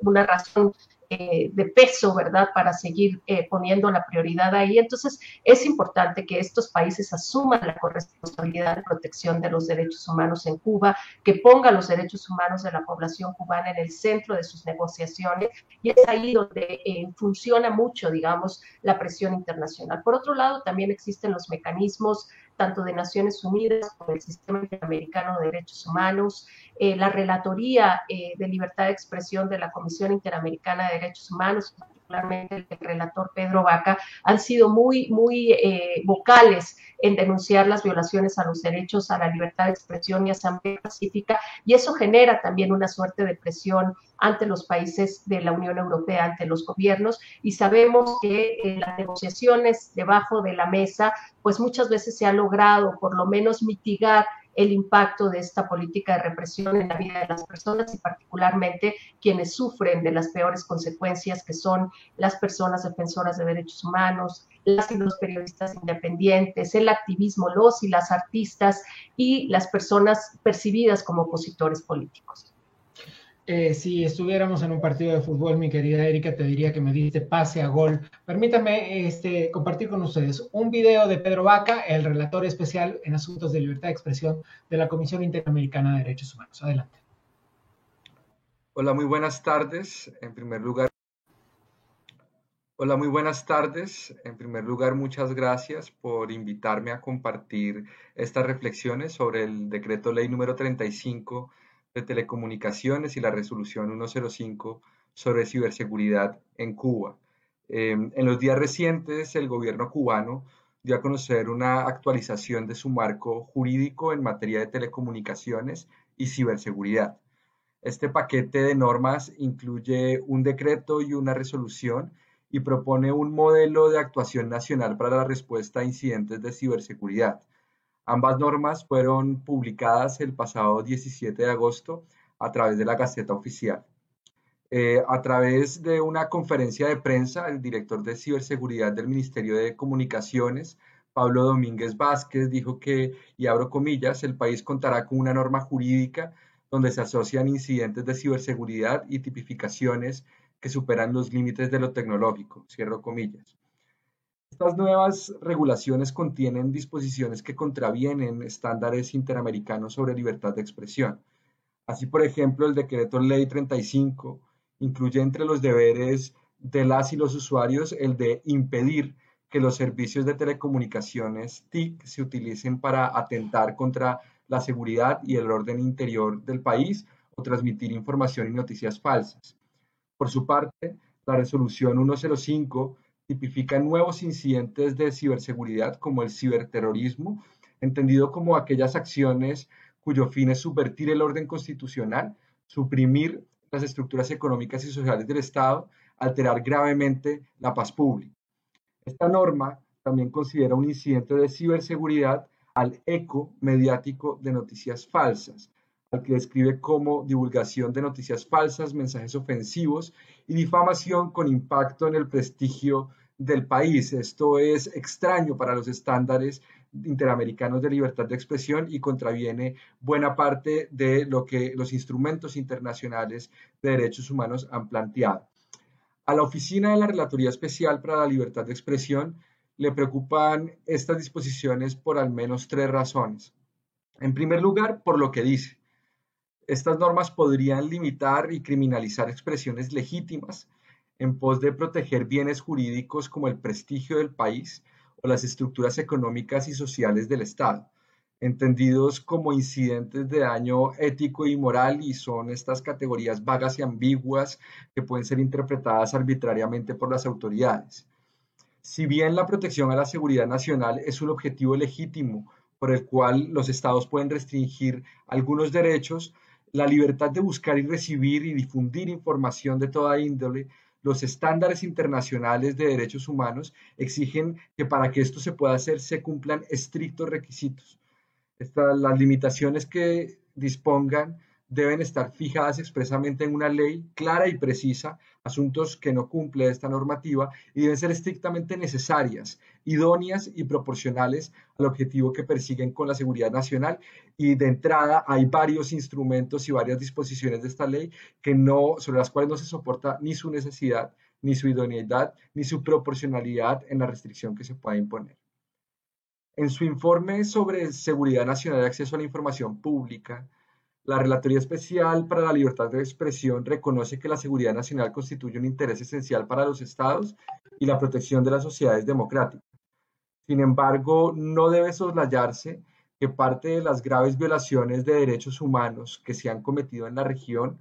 una razón de peso, ¿verdad?, para seguir poniendo la prioridad ahí. Entonces, es importante que estos países asuman la corresponsabilidad de protección de los derechos humanos en Cuba, que pongan los derechos humanos de la población cubana en el centro de sus negociaciones, y es ahí donde funciona mucho, digamos, la presión internacional. Por otro lado, también existen los mecanismos tanto de Naciones Unidas como el Sistema Interamericano de Derechos Humanos, la Relatoría de Libertad de Expresión de la Comisión Interamericana de Derechos Humanos, particularmente el relator Pedro Vaca, han sido muy vocales en denunciar las violaciones a los derechos a la libertad de expresión y asamblea pacífica, y eso genera también una suerte de presión ante los países de la Unión Europea, ante los gobiernos, y sabemos que en las negociaciones debajo de la mesa, pues muchas veces se ha logrado por lo menos mitigar el impacto de esta política de represión en la vida de las personas y particularmente quienes sufren de las peores consecuencias, que son las personas defensoras de derechos humanos, las y los periodistas independientes, el activismo, los y las artistas y las personas percibidas como opositores políticos. Si estuviéramos en un partido de fútbol, mi querida Erika, te diría que me diste pase a gol. Permítame compartir con ustedes un video de Pedro Vaca, el relator especial en asuntos de libertad de expresión de la Comisión Interamericana de Derechos Humanos. Adelante. Hola, muy buenas tardes. En primer lugar, muchas gracias por invitarme a compartir estas reflexiones sobre el decreto ley número 35 de telecomunicaciones y la resolución 105 sobre ciberseguridad en Cuba. En los días recientes, el gobierno cubano dio a conocer una actualización de su marco jurídico en materia de telecomunicaciones y ciberseguridad. Este paquete de normas incluye un decreto y una resolución y propone un modelo de actuación nacional para la respuesta a incidentes de ciberseguridad. Ambas normas fueron publicadas el pasado 17 de agosto a través de la Gaceta Oficial. A través de una conferencia de prensa, el director de ciberseguridad del Ministerio de Comunicaciones, Pablo Domínguez Vázquez, dijo que, y abro comillas, el país contará con una norma jurídica donde se asocian incidentes de ciberseguridad y tipificaciones que superan los límites de lo tecnológico, cierro comillas. Estas nuevas regulaciones contienen disposiciones que contravienen estándares interamericanos sobre libertad de expresión. Así, por ejemplo, el decreto ley 35 incluye entre los deberes de las y los usuarios el de impedir que los servicios de telecomunicaciones TIC se utilicen para atentar contra la seguridad y el orden interior del país o transmitir información y noticias falsas. Por su parte, la resolución 105 tipifica nuevos incidentes de ciberseguridad como el ciberterrorismo, entendido como aquellas acciones cuyo fin es subvertir el orden constitucional, suprimir las estructuras económicas y sociales del Estado, alterar gravemente la paz pública. Esta norma también considera un incidente de ciberseguridad al eco mediático de noticias falsas, al que describe como divulgación de noticias falsas, mensajes ofensivos y difamación con impacto en el prestigio del país. Esto es extraño para los estándares interamericanos de libertad de expresión y contraviene buena parte de lo que los instrumentos internacionales de derechos humanos han planteado. A la Oficina de la Relatoría Especial para la Libertad de Expresión le preocupan estas disposiciones por al menos 3 razones. En primer lugar, por lo que dice. Estas normas podrían limitar y criminalizar expresiones legítimas en pos de proteger bienes jurídicos como el prestigio del país o las estructuras económicas y sociales del Estado, entendidos como incidentes de daño ético y moral, y son estas categorías vagas y ambiguas que pueden ser interpretadas arbitrariamente por las autoridades. Si bien la protección a la seguridad nacional es un objetivo legítimo por el cual los estados pueden restringir algunos derechos, la libertad de buscar y recibir y difundir información de toda índole, los estándares internacionales de derechos humanos exigen que para que esto se pueda hacer se cumplan estrictos requisitos. Las limitaciones que dispongan deben estar fijadas expresamente en una ley clara y precisa, asuntos que no cumple esta normativa, y deben ser estrictamente necesarias, idóneas y proporcionales al objetivo que persiguen con la seguridad nacional. Y de entrada hay varios instrumentos y varias disposiciones de esta ley sobre las cuales no se soporta ni su necesidad, ni su idoneidad, ni su proporcionalidad en la restricción que se pueda imponer. En su informe sobre seguridad nacional y acceso a la información pública, la Relatoría Especial para la Libertad de Expresión reconoce que la seguridad nacional constituye un interés esencial para los estados y la protección de las sociedades democráticas. Sin embargo, no debe soslayarse que parte de las graves violaciones de derechos humanos que se han cometido en la región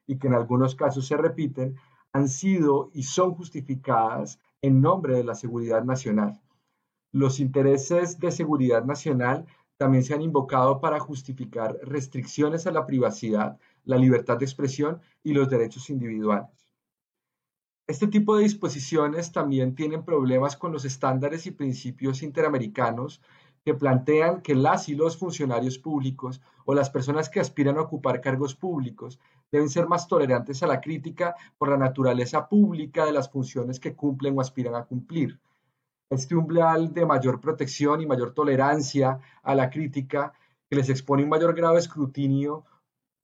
y que en algunos casos se repiten, han sido y son justificadas en nombre de la seguridad nacional. Los intereses de seguridad nacional también se han invocado para justificar restricciones a la privacidad, la libertad de expresión y los derechos individuales. Este tipo de disposiciones también tienen problemas con los estándares y principios interamericanos que plantean que las y los funcionarios públicos o las personas que aspiran a ocupar cargos públicos deben ser más tolerantes a la crítica por la naturaleza pública de las funciones que cumplen o aspiran a cumplir. Este umbral de mayor protección y mayor tolerancia a la crítica que les expone un mayor grado de escrutinio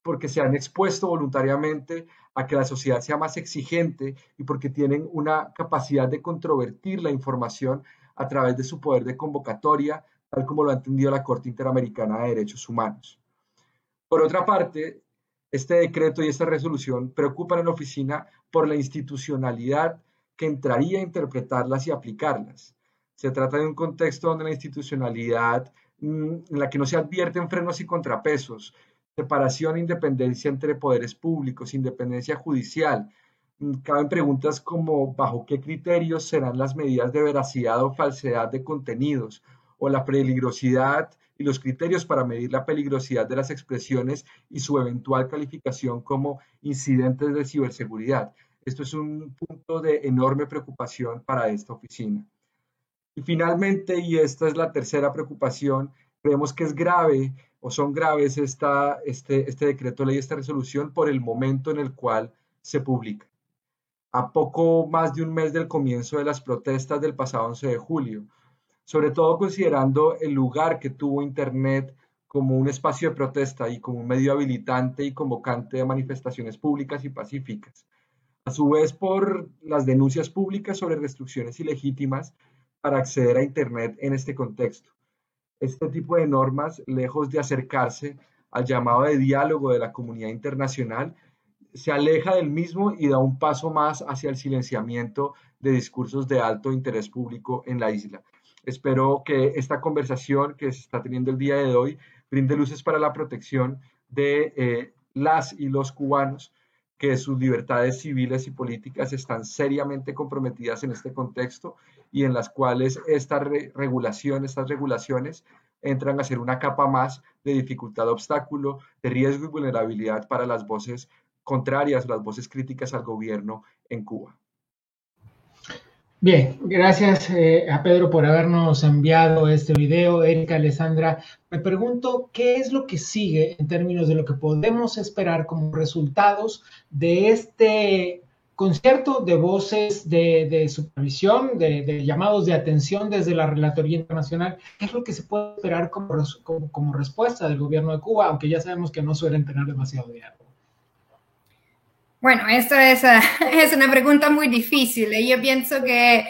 porque se han expuesto voluntariamente a que la sociedad sea más exigente y porque tienen una capacidad de controvertir la información a través de su poder de convocatoria, tal como lo ha entendido la Corte Interamericana de Derechos Humanos. Por otra parte, este decreto y esta resolución preocupan en la oficina por la institucionalidad que entraría a interpretarlas y aplicarlas. Se trata de un contexto donde la institucionalidad, en la que no se advierten frenos y contrapesos, separación e independencia entre poderes públicos, independencia judicial. Caben preguntas como ¿bajo qué criterios serán las medidas de veracidad o falsedad de contenidos? O la peligrosidad y los criterios para medir la peligrosidad de las expresiones y su eventual calificación como incidentes de ciberseguridad. Esto es un punto de enorme preocupación para esta oficina. Y finalmente, y esta es la tercera preocupación, creemos que es grave o son graves este decreto ley, esta resolución, por el momento en el cual se publica. A poco más de un mes del comienzo de las protestas del pasado 11 de julio, sobre todo considerando el lugar que tuvo Internet como un espacio de protesta y como un medio habilitante y convocante de manifestaciones públicas y pacíficas. A su vez, por las denuncias públicas sobre restricciones ilegítimas para acceder a Internet en este contexto. Este tipo de normas, lejos de acercarse al llamado de diálogo de la comunidad internacional, se aleja del mismo y da un paso más hacia el silenciamiento de discursos de alto interés público en la isla. Espero que esta conversación que se está teniendo el día de hoy brinde luces para la protección de las y los cubanos, que sus libertades civiles y políticas están seriamente comprometidas en este contexto y en las cuales estas regulaciones entran a ser una capa más de dificultad, obstáculo, de riesgo y vulnerabilidad para las voces contrarias, las voces críticas al gobierno en Cuba. Bien, gracias a Pedro por habernos enviado este video. Erika, Alessandra, me pregunto qué es lo que sigue en términos de lo que podemos esperar como resultados de este concierto de voces de supervisión, de llamados de atención desde la Relatoría Internacional. ¿Qué es lo que se puede esperar como respuesta del gobierno de Cuba, aunque ya sabemos que no suelen tener demasiado diálogo? Bueno, esta es una pregunta muy difícil. Yo pienso que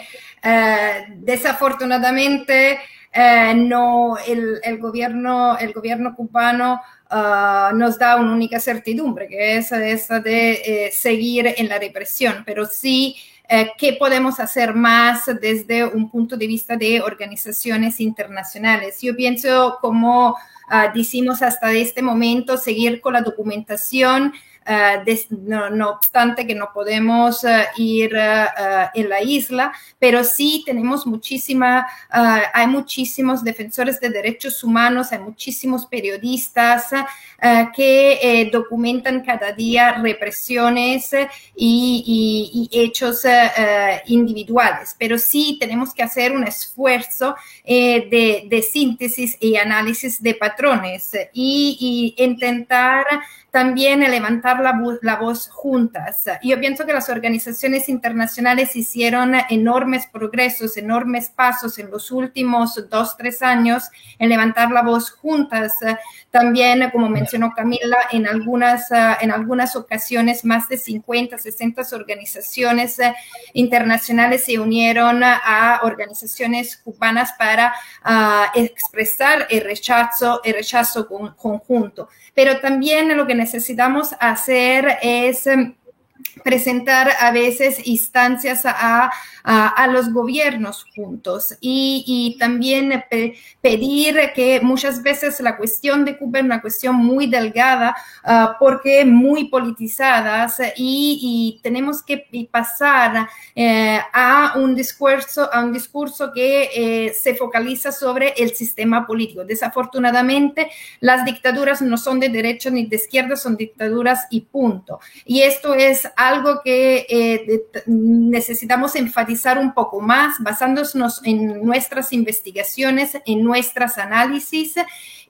desafortunadamente no, el gobierno cubano nos da una única certidumbre, que es esa de seguir en la represión, pero sí qué podemos hacer más desde un punto de vista de organizaciones internacionales. Yo pienso, como decimos hasta este momento, seguir con la documentación. No obstante que no podemos ir en la isla, pero sí tenemos hay muchísimos defensores de derechos humanos, hay muchísimos periodistas que documentan cada día represiones y hechos individuales, pero sí tenemos que hacer un esfuerzo de síntesis y análisis de patrones y intentar también levantar la voz juntas. Yo pienso que las organizaciones internacionales hicieron enormes progresos, enormes pasos en los últimos 2-3 años en levantar la voz juntas. También, como mencionó Camila, en algunas ocasiones más de 50, 60 organizaciones internacionales se unieron a organizaciones cubanas para expresar el rechazo conjunto. Pero también lo que necesitamos hacer es presentar a veces instancias a los gobiernos juntos y también pedir que muchas veces la cuestión de Cuba es una cuestión muy delgada porque muy politizadas y tenemos que pasar a un discurso que se focaliza sobre el sistema político. Desafortunadamente, las dictaduras no son de derecha ni de izquierda, son dictaduras y punto. Y esto es algo que necesitamos enfatizar un poco más, basándonos en nuestras investigaciones, en nuestras análisis,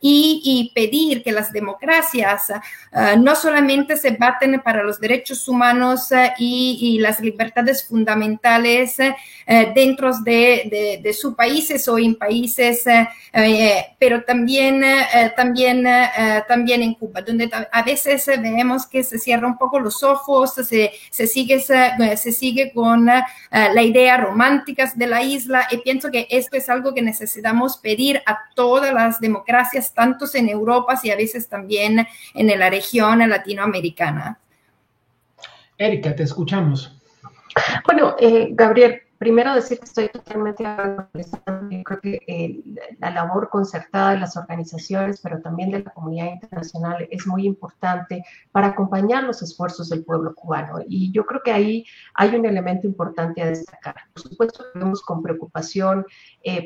y pedir que las democracias no solamente se baten para los derechos humanos y las libertades fundamentales dentro de sus países o en países, pero también en Cuba, donde a veces vemos que se cierran un poco los ojos, se sigue con la idea romántica de la isla, y pienso que esto es algo que necesitamos pedir a todas las democracias, tanto en Europa y a veces también en la región latinoamericana. Erika, te escuchamos. Bueno, Gabriel, primero decir que estoy totalmente de acuerdo. Creo que la labor concertada de las organizaciones, pero también de la comunidad internacional, es muy importante para acompañar los esfuerzos del pueblo cubano. Y yo creo que ahí hay un elemento importante a destacar. Por supuesto, vemos con preocupación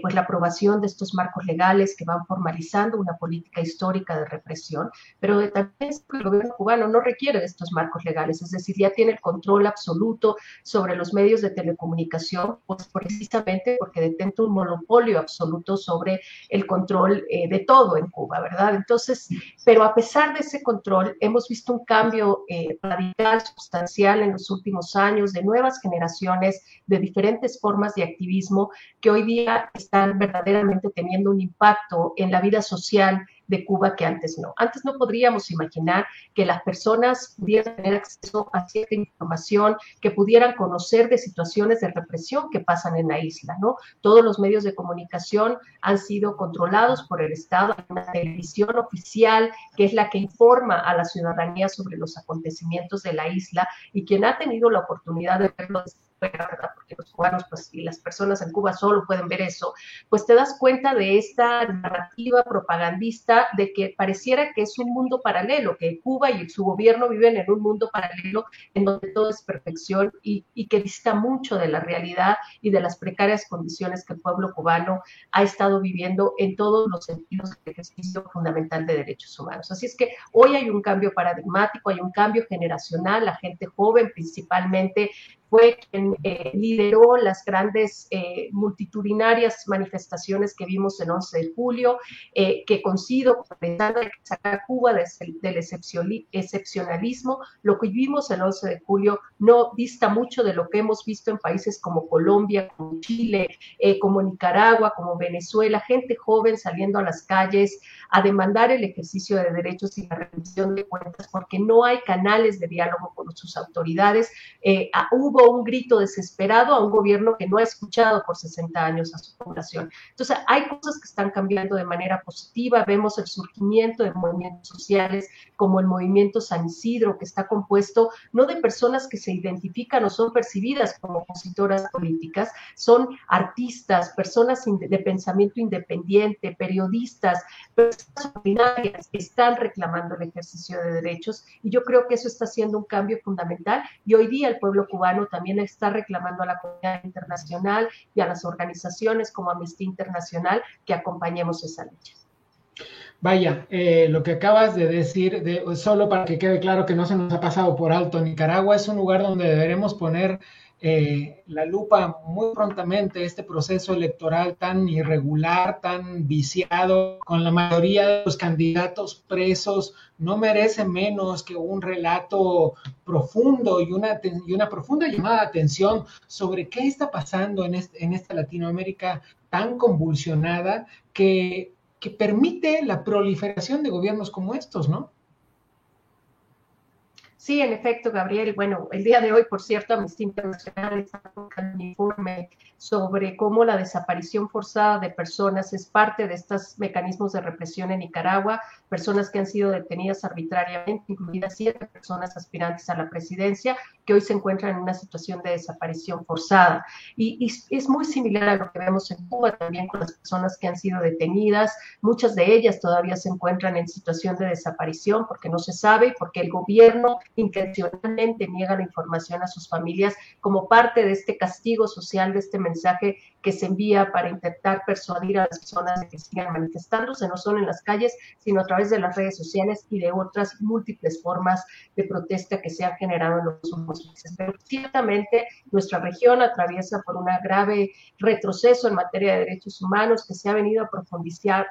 pues la aprobación de estos marcos legales que van formalizando una política histórica de represión, pero también el gobierno cubano no requiere de estos marcos legales, es decir, ya tiene el control absoluto sobre los medios de telecomunicación, pues precisamente porque detenta un monopolio absoluto sobre el control de todo en Cuba, ¿verdad? Entonces, pero a pesar de ese control, hemos visto un cambio radical, sustancial en los últimos años, de nuevas generaciones, de diferentes formas de activismo que hoy día están verdaderamente teniendo un impacto en la vida social de Cuba que antes no. Antes no podríamos imaginar que las personas pudieran tener acceso a cierta información, que pudieran conocer de situaciones de represión que pasan en la isla, ¿no? Todos los medios de comunicación han sido controlados por el Estado. Hay una televisión oficial que es la que informa a la ciudadanía sobre los acontecimientos de la isla, y quien ha tenido la oportunidad de verlo, ¿verdad? Porque los cubanos pues, y las personas en Cuba solo pueden ver eso, pues te das cuenta de esta narrativa propagandista de que pareciera que es un mundo paralelo, que Cuba y su gobierno viven en un mundo paralelo en donde todo es perfección y que dista mucho de la realidad y de las precarias condiciones que el pueblo cubano ha estado viviendo en todos los sentidos del ejercicio fundamental de derechos humanos. Así es que hoy hay un cambio paradigmático, hay un cambio generacional, la gente joven principalmente fue quien lideró las grandes multitudinarias manifestaciones que vimos el 11 de julio, que coincido pensando en sacar a Cuba del excepcionalismo. Lo que vimos el 11 de julio no dista mucho de lo que hemos visto en países como Colombia, como Chile, como Nicaragua, como Venezuela, gente joven saliendo a las calles a demandar el ejercicio de derechos y la rendición de cuentas, porque no hay canales de diálogo con sus autoridades. Hubo un grito desesperado a un gobierno que no ha escuchado por 60 años a su población. Entonces, hay cosas que están cambiando de manera positiva. Vemos el surgimiento de movimientos sociales como el movimiento San Isidro, que está compuesto no de personas que se identifican o son percibidas como opositoras políticas, son artistas, personas de pensamiento independiente, periodistas, personas ordinarias que están reclamando el ejercicio de derechos, y yo creo que eso está haciendo un cambio fundamental, y hoy día el pueblo cubano también está reclamando a la comunidad internacional y a las organizaciones como Amnistía Internacional que acompañemos esa lucha. Vaya, lo que acabas de decir, solo para que quede claro que no se nos ha pasado por alto, Nicaragua es un lugar donde deberemos poner la lupa muy prontamente. Este proceso electoral tan irregular, tan viciado, con la mayoría de los candidatos presos, no merece menos que un relato profundo y una profunda llamada de atención sobre qué está pasando en esta Latinoamérica tan convulsionada que permite la proliferación de gobiernos como estos, ¿no? Sí, en efecto, Gabriel. Bueno, el día de hoy, por cierto, Amnistía Internacional está publicando un informe sobre cómo la desaparición forzada de personas es parte de estos mecanismos de represión en Nicaragua, personas que han sido detenidas arbitrariamente, incluidas 7 personas aspirantes a la presidencia, que hoy se encuentran en una situación de desaparición forzada. Y es muy similar a lo que vemos en Cuba también con las personas que han sido detenidas. Muchas de ellas todavía se encuentran en situación de desaparición porque no se sabe, porque el gobierno intencionalmente niegan la información a sus familias como parte de este castigo social, de este mensaje que se envía para intentar persuadir a las personas de que sigan manifestándose, no solo en las calles, sino a través de las redes sociales y de otras múltiples formas de protesta que se han generado en los últimos meses. Pero ciertamente nuestra región atraviesa por un grave retroceso en materia de derechos humanos que se ha venido a profundizar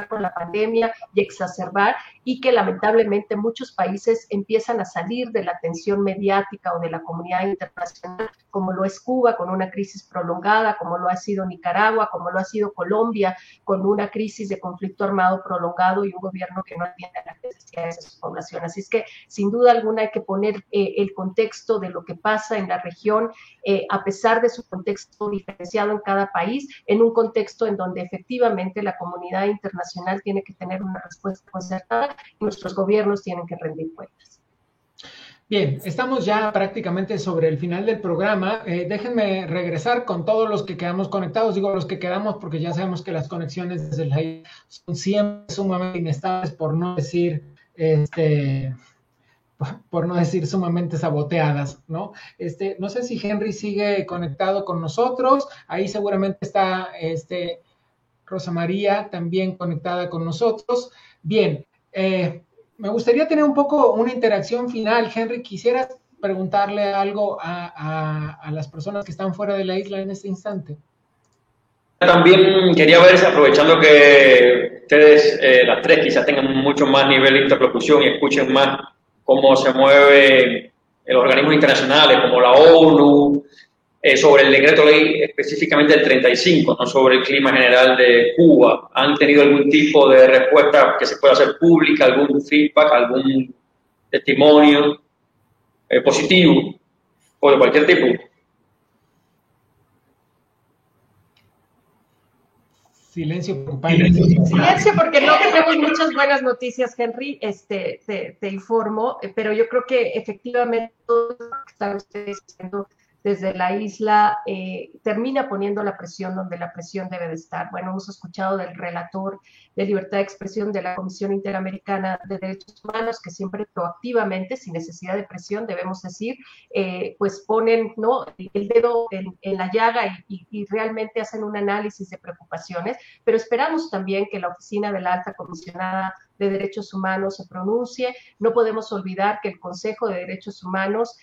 con la pandemia y exacerbar, y que lamentablemente muchos países empiezan a salir de la atención mediática o de la comunidad internacional, como lo es Cuba con una crisis prolongada, como lo ha sido Nicaragua, como lo ha sido Colombia con una crisis de conflicto armado prolongado y un gobierno que no atiende a las necesidades de su población. Así es que sin duda alguna hay que poner el contexto de lo que pasa en la región, a pesar de su contexto diferenciado en cada país, en un contexto en donde efectivamente la comunidad internacional tiene que tener una respuesta concertada y nuestros gobiernos tienen que rendir cuentas. Bien, estamos ya prácticamente sobre el final del programa. Déjenme regresar con todos los que quedamos conectados. Digo los que quedamos porque ya sabemos que las conexiones desde la isla son siempre sumamente inestables, por no decir sumamente saboteadas, ¿no? No sé si Henry sigue conectado con nosotros. Ahí seguramente está Rosa María también conectada con nosotros. Bien, me gustaría tener un poco una interacción final. Henry, ¿quisieras preguntarle algo a las personas que están fuera de la isla en este instante? También quería ver, aprovechando que ustedes, las tres, quizás tengan mucho más nivel de interlocución y escuchen más cómo se mueven los organismos internacionales como la ONU, sobre el decreto ley específicamente del 35, no sobre el clima general de Cuba. ¿Han tenido algún tipo de respuesta que se pueda hacer pública, algún feedback, algún testimonio positivo o de cualquier tipo? Silencio preocupante. Silencio porque no tenemos muchas buenas noticias, Henry, te informo, pero yo creo que efectivamente todo lo que están ustedes haciendo desde la isla termina poniendo la presión donde la presión debe de estar. Bueno, hemos escuchado del relator de libertad de expresión de la Comisión Interamericana de Derechos Humanos, que siempre proactivamente, sin necesidad de presión, debemos decir, pues ponen, ¿no?, el dedo en la llaga y realmente hacen un análisis de preocupaciones, pero esperamos también que la oficina de la Alta Comisionada de Derechos Humanos se pronuncie. No podemos olvidar que el Consejo de Derechos Humanos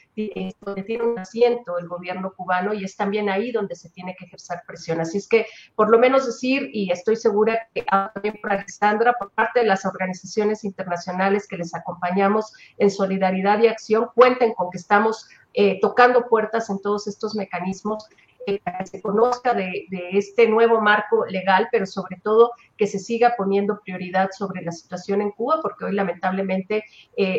donde tiene un asiento el gobierno cubano y es también ahí donde se tiene que ejercer presión. Así es que, por lo menos decir, y estoy segura que también por Alessandra, por parte de las organizaciones internacionales que les acompañamos en solidaridad y acción, cuenten con que estamos tocando puertas en todos estos mecanismos para que se conozca de este nuevo marco legal, pero sobre todo que se siga poniendo prioridad sobre la situación en Cuba, porque hoy lamentablemente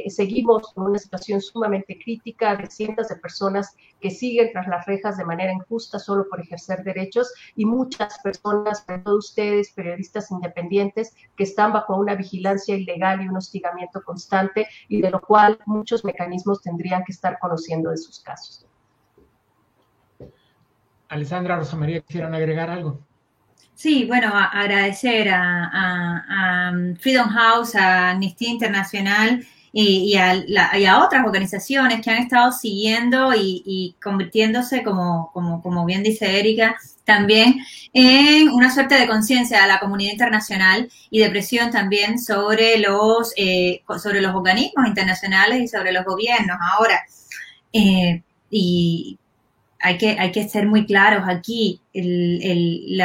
seguimos con una situación sumamente crítica de cientos de personas que siguen tras las rejas de manera injusta solo por ejercer derechos, y muchas personas, sobre todo ustedes, periodistas independientes, que están bajo una vigilancia ilegal y un hostigamiento constante, y de lo cual muchos mecanismos tendrían que estar conociendo de sus casos. Alessandra, Rosa María, ¿quisieran agregar algo? Sí, bueno, agradecer a Freedom House, a Amnistía Internacional y a otras organizaciones que han estado siguiendo y convirtiéndose, como bien dice Erika, también en una suerte de conciencia de la comunidad internacional y de presión también sobre los organismos internacionales y sobre los gobiernos. Ahora, y hay que ser muy claros aquí. El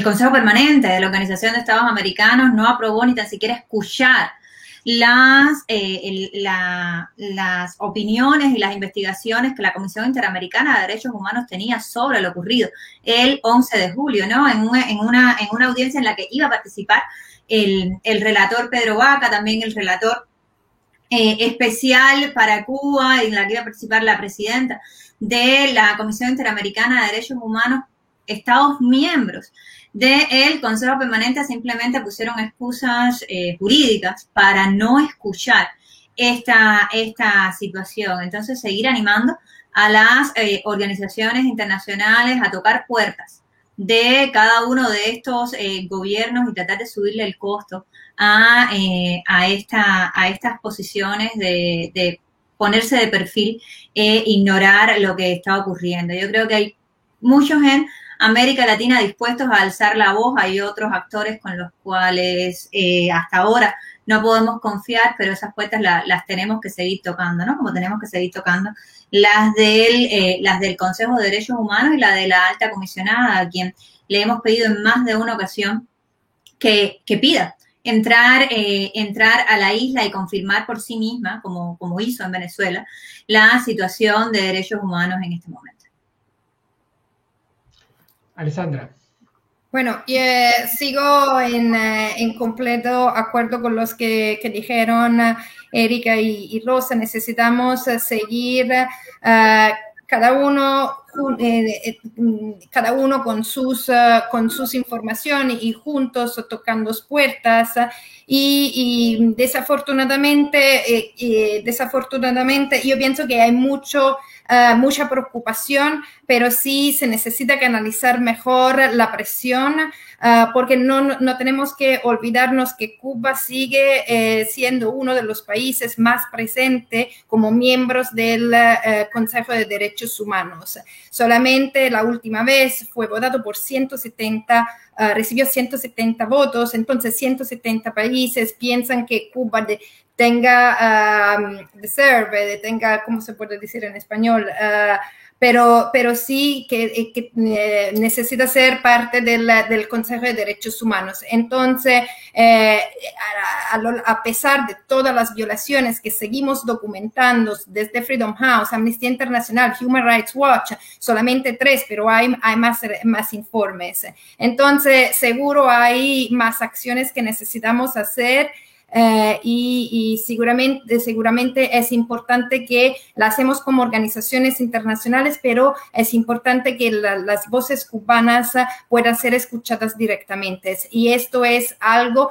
Consejo Permanente de la Organización de Estados Americanos no aprobó ni tan siquiera escuchar las opiniones y las investigaciones que la Comisión Interamericana de Derechos Humanos tenía sobre lo ocurrido el 11 de julio, ¿no? En una audiencia en la que iba a participar el relator Pedro Vaca, también el relator especial para Cuba, en la que iba a participar la presidenta de la Comisión Interamericana de Derechos Humanos. Estados miembros del Consejo Permanente simplemente pusieron excusas jurídicas para no escuchar esta situación. Entonces, seguir animando a las organizaciones internacionales a tocar puertas de cada uno de estos gobiernos y tratar de subirle el costo a estas posiciones de ponerse de perfil e ignorar lo que está ocurriendo. Yo creo que hay muchos en América Latina dispuestos a alzar la voz. Hay otros actores con los cuales hasta ahora no podemos confiar, pero esas puertas las tenemos que seguir tocando, ¿no? Como tenemos que seguir tocando las del Consejo de Derechos Humanos y la de la Alta Comisionada, a quien le hemos pedido en más de una ocasión que pida entrar a la isla y confirmar por sí misma, como hizo en Venezuela, la situación de derechos humanos en este momento. Alessandra. Bueno, sigo en completo acuerdo con los que dijeron Erika y Rosa. Necesitamos seguir cada uno con sus informaciones y juntos tocando puertas. Y desafortunadamente yo pienso que hay mucha preocupación, pero sí se necesita canalizar mejor la presión, porque no tenemos que olvidarnos que Cuba sigue siendo uno de los países más presentes como miembros del Consejo de Derechos Humanos. Solamente la última vez fue votado por 170, recibió 170 votos, entonces 170 países piensan que Cuba tenga, ¿cómo se puede decir en español? Pero sí que necesita ser parte del Consejo de Derechos Humanos. Entonces, a pesar de todas las violaciones que seguimos documentando desde Freedom House, Amnistía Internacional, Human Rights Watch, solamente 3, pero hay más informes. Entonces, seguro hay más acciones que necesitamos hacer. Y seguramente es importante que la hacemos como organizaciones internacionales, pero es importante que las voces cubanas puedan ser escuchadas directamente. Y esto es algo,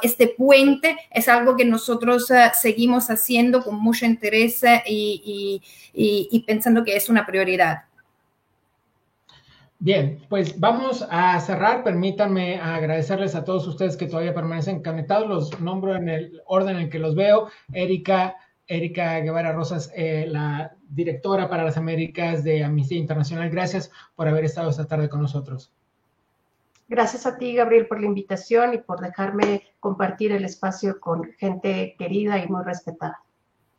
este puente es algo que nosotros seguimos haciendo con mucho interés y pensando que es una prioridad. Bien, pues vamos a cerrar. Permítanme agradecerles a todos ustedes que todavía permanecen conectados. Los nombro en el orden en que los veo. Erika Guevara Rosas, la directora para las Américas de Amnistía Internacional. Gracias por haber estado esta tarde con nosotros. Gracias a ti, Gabriel, por la invitación y por dejarme compartir el espacio con gente querida y muy respetada.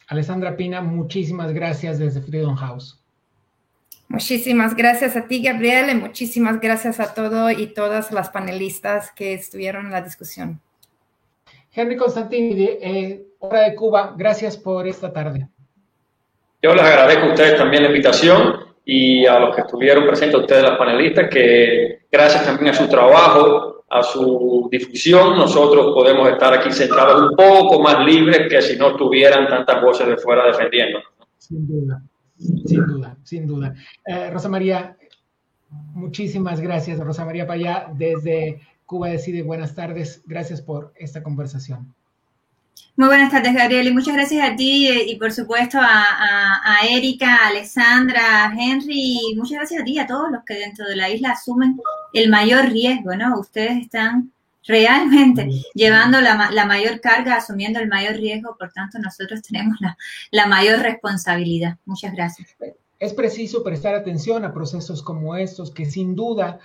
Alessandra Pina, muchísimas gracias desde Freedom House. Muchísimas gracias a ti, Gabriel, y muchísimas gracias a todos y todas las panelistas que estuvieron en la discusión. Henry Constantini, Hora de Cuba, gracias por esta tarde. Yo les agradezco a ustedes también la invitación y a los que estuvieron presentes, a ustedes las panelistas, que gracias también a su trabajo, a su difusión, nosotros podemos estar aquí sentados un poco más libres que si no tuvieran tantas voces de fuera defendiendo. Sin duda. Sin duda. Rosa María, muchísimas gracias. Rosa María Payá, desde Cuba Decide, buenas tardes. Gracias por esta conversación. Muy buenas tardes, Gabriel, y muchas gracias a ti y por supuesto a Erika, a Alessandra, a Henry, y muchas gracias a ti y a todos los que dentro de la isla asumen el mayor riesgo, ¿no? Ustedes están realmente llevando la mayor carga, asumiendo el mayor riesgo, por tanto nosotros tenemos la mayor responsabilidad. Muchas gracias. Es preciso prestar atención a procesos como estos que sin duda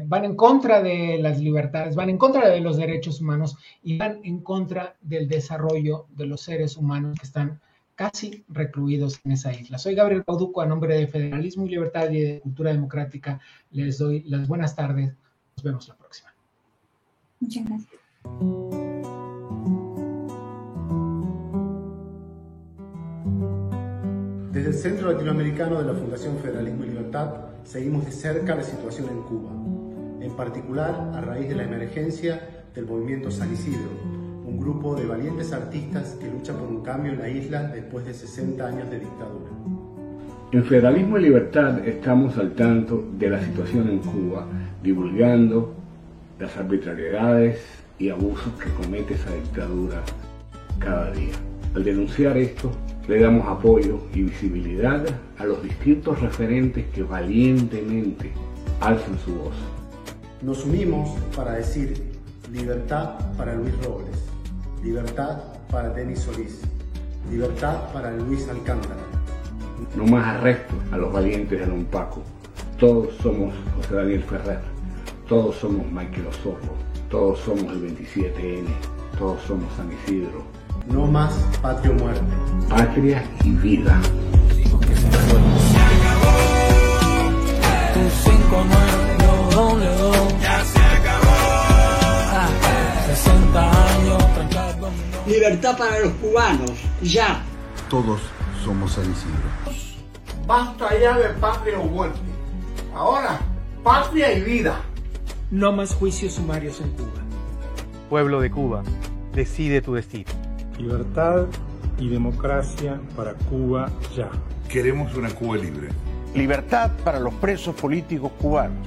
van en contra de las libertades, van en contra de los derechos humanos y van en contra del desarrollo de los seres humanos que están casi recluidos en esa isla. Soy Gabriel Bauducco, a nombre de Federalismo y Libertad y de Cultura Democrática les doy las buenas tardes. Nos vemos la próxima. Muchas gracias. Desde el Centro Latinoamericano de la Fundación Federalismo y Libertad seguimos de cerca la situación en Cuba, en particular a raíz de la emergencia del movimiento San Isidro, un grupo de valientes artistas que lucha por un cambio en la isla después de 60 años de dictadura. En Federalismo y Libertad estamos al tanto de la situación en Cuba, divulgando las arbitrariedades y abusos que comete esa dictadura cada día. Al denunciar esto, le damos apoyo y visibilidad a los distintos referentes que valientemente alzan su voz. Nos unimos para decir libertad para Luis Robles, libertad para Denis Solís, libertad para Luis Alcántara. No más arrestos a los valientes del Unpaco. Todos somos José Daniel Ferrer, todos somos Michael Osorio, todos somos el 27N, todos somos San Isidro. No más patria o muerte. Patria y vida. Ya se acabó. 60 años, 30 dominó. Libertad para los cubanos, ya. Todos somos San Isidro. Basta ya de patria o muerte. Ahora, patria y vida. No más juicios sumarios en Cuba. Pueblo de Cuba, decide tu destino. Libertad y democracia para Cuba ya. Queremos una Cuba libre. Libertad para los presos políticos cubanos.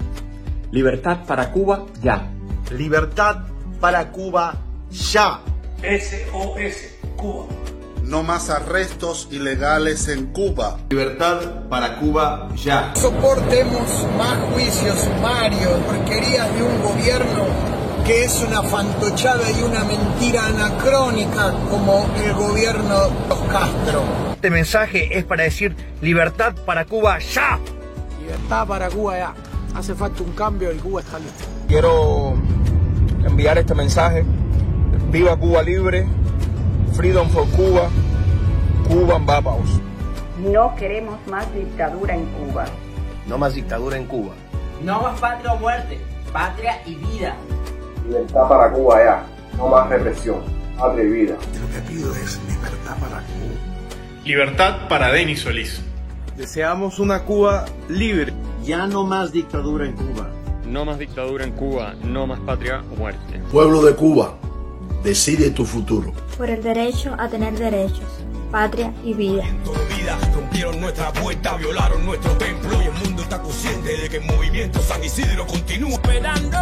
Libertad para Cuba ya. Libertad para Cuba ya. SOS Cuba. No más arrestos ilegales en Cuba. Libertad para Cuba ya. Soportemos más juicios sumarios, porquerías de un gobierno que es una fantochada y una mentira anacrónica como el gobierno de los Castro. Este mensaje es para decir libertad para Cuba ya. Libertad para Cuba ya. Hace falta un cambio y Cuba está lista. Quiero enviar este mensaje. Viva Cuba libre. Freedom for Cuba. Cuban Vapaos. No queremos más dictadura en Cuba. No más dictadura en Cuba. No más patria o muerte. Patria y vida. Libertad para Cuba ya. No más represión. Patria y vida. Lo que pido es libertad para Cuba. Libertad para Denis Solís. Deseamos una Cuba libre. Ya no más dictadura en Cuba. No más dictadura en Cuba, no más patria o muerte. Pueblo de Cuba, decide tu futuro. Por el derecho a tener derechos, patria y vida. Rompieron nuestra puerta, violaron nuestro templo y el mundo está consciente de que el movimiento San Isidro continúa esperando.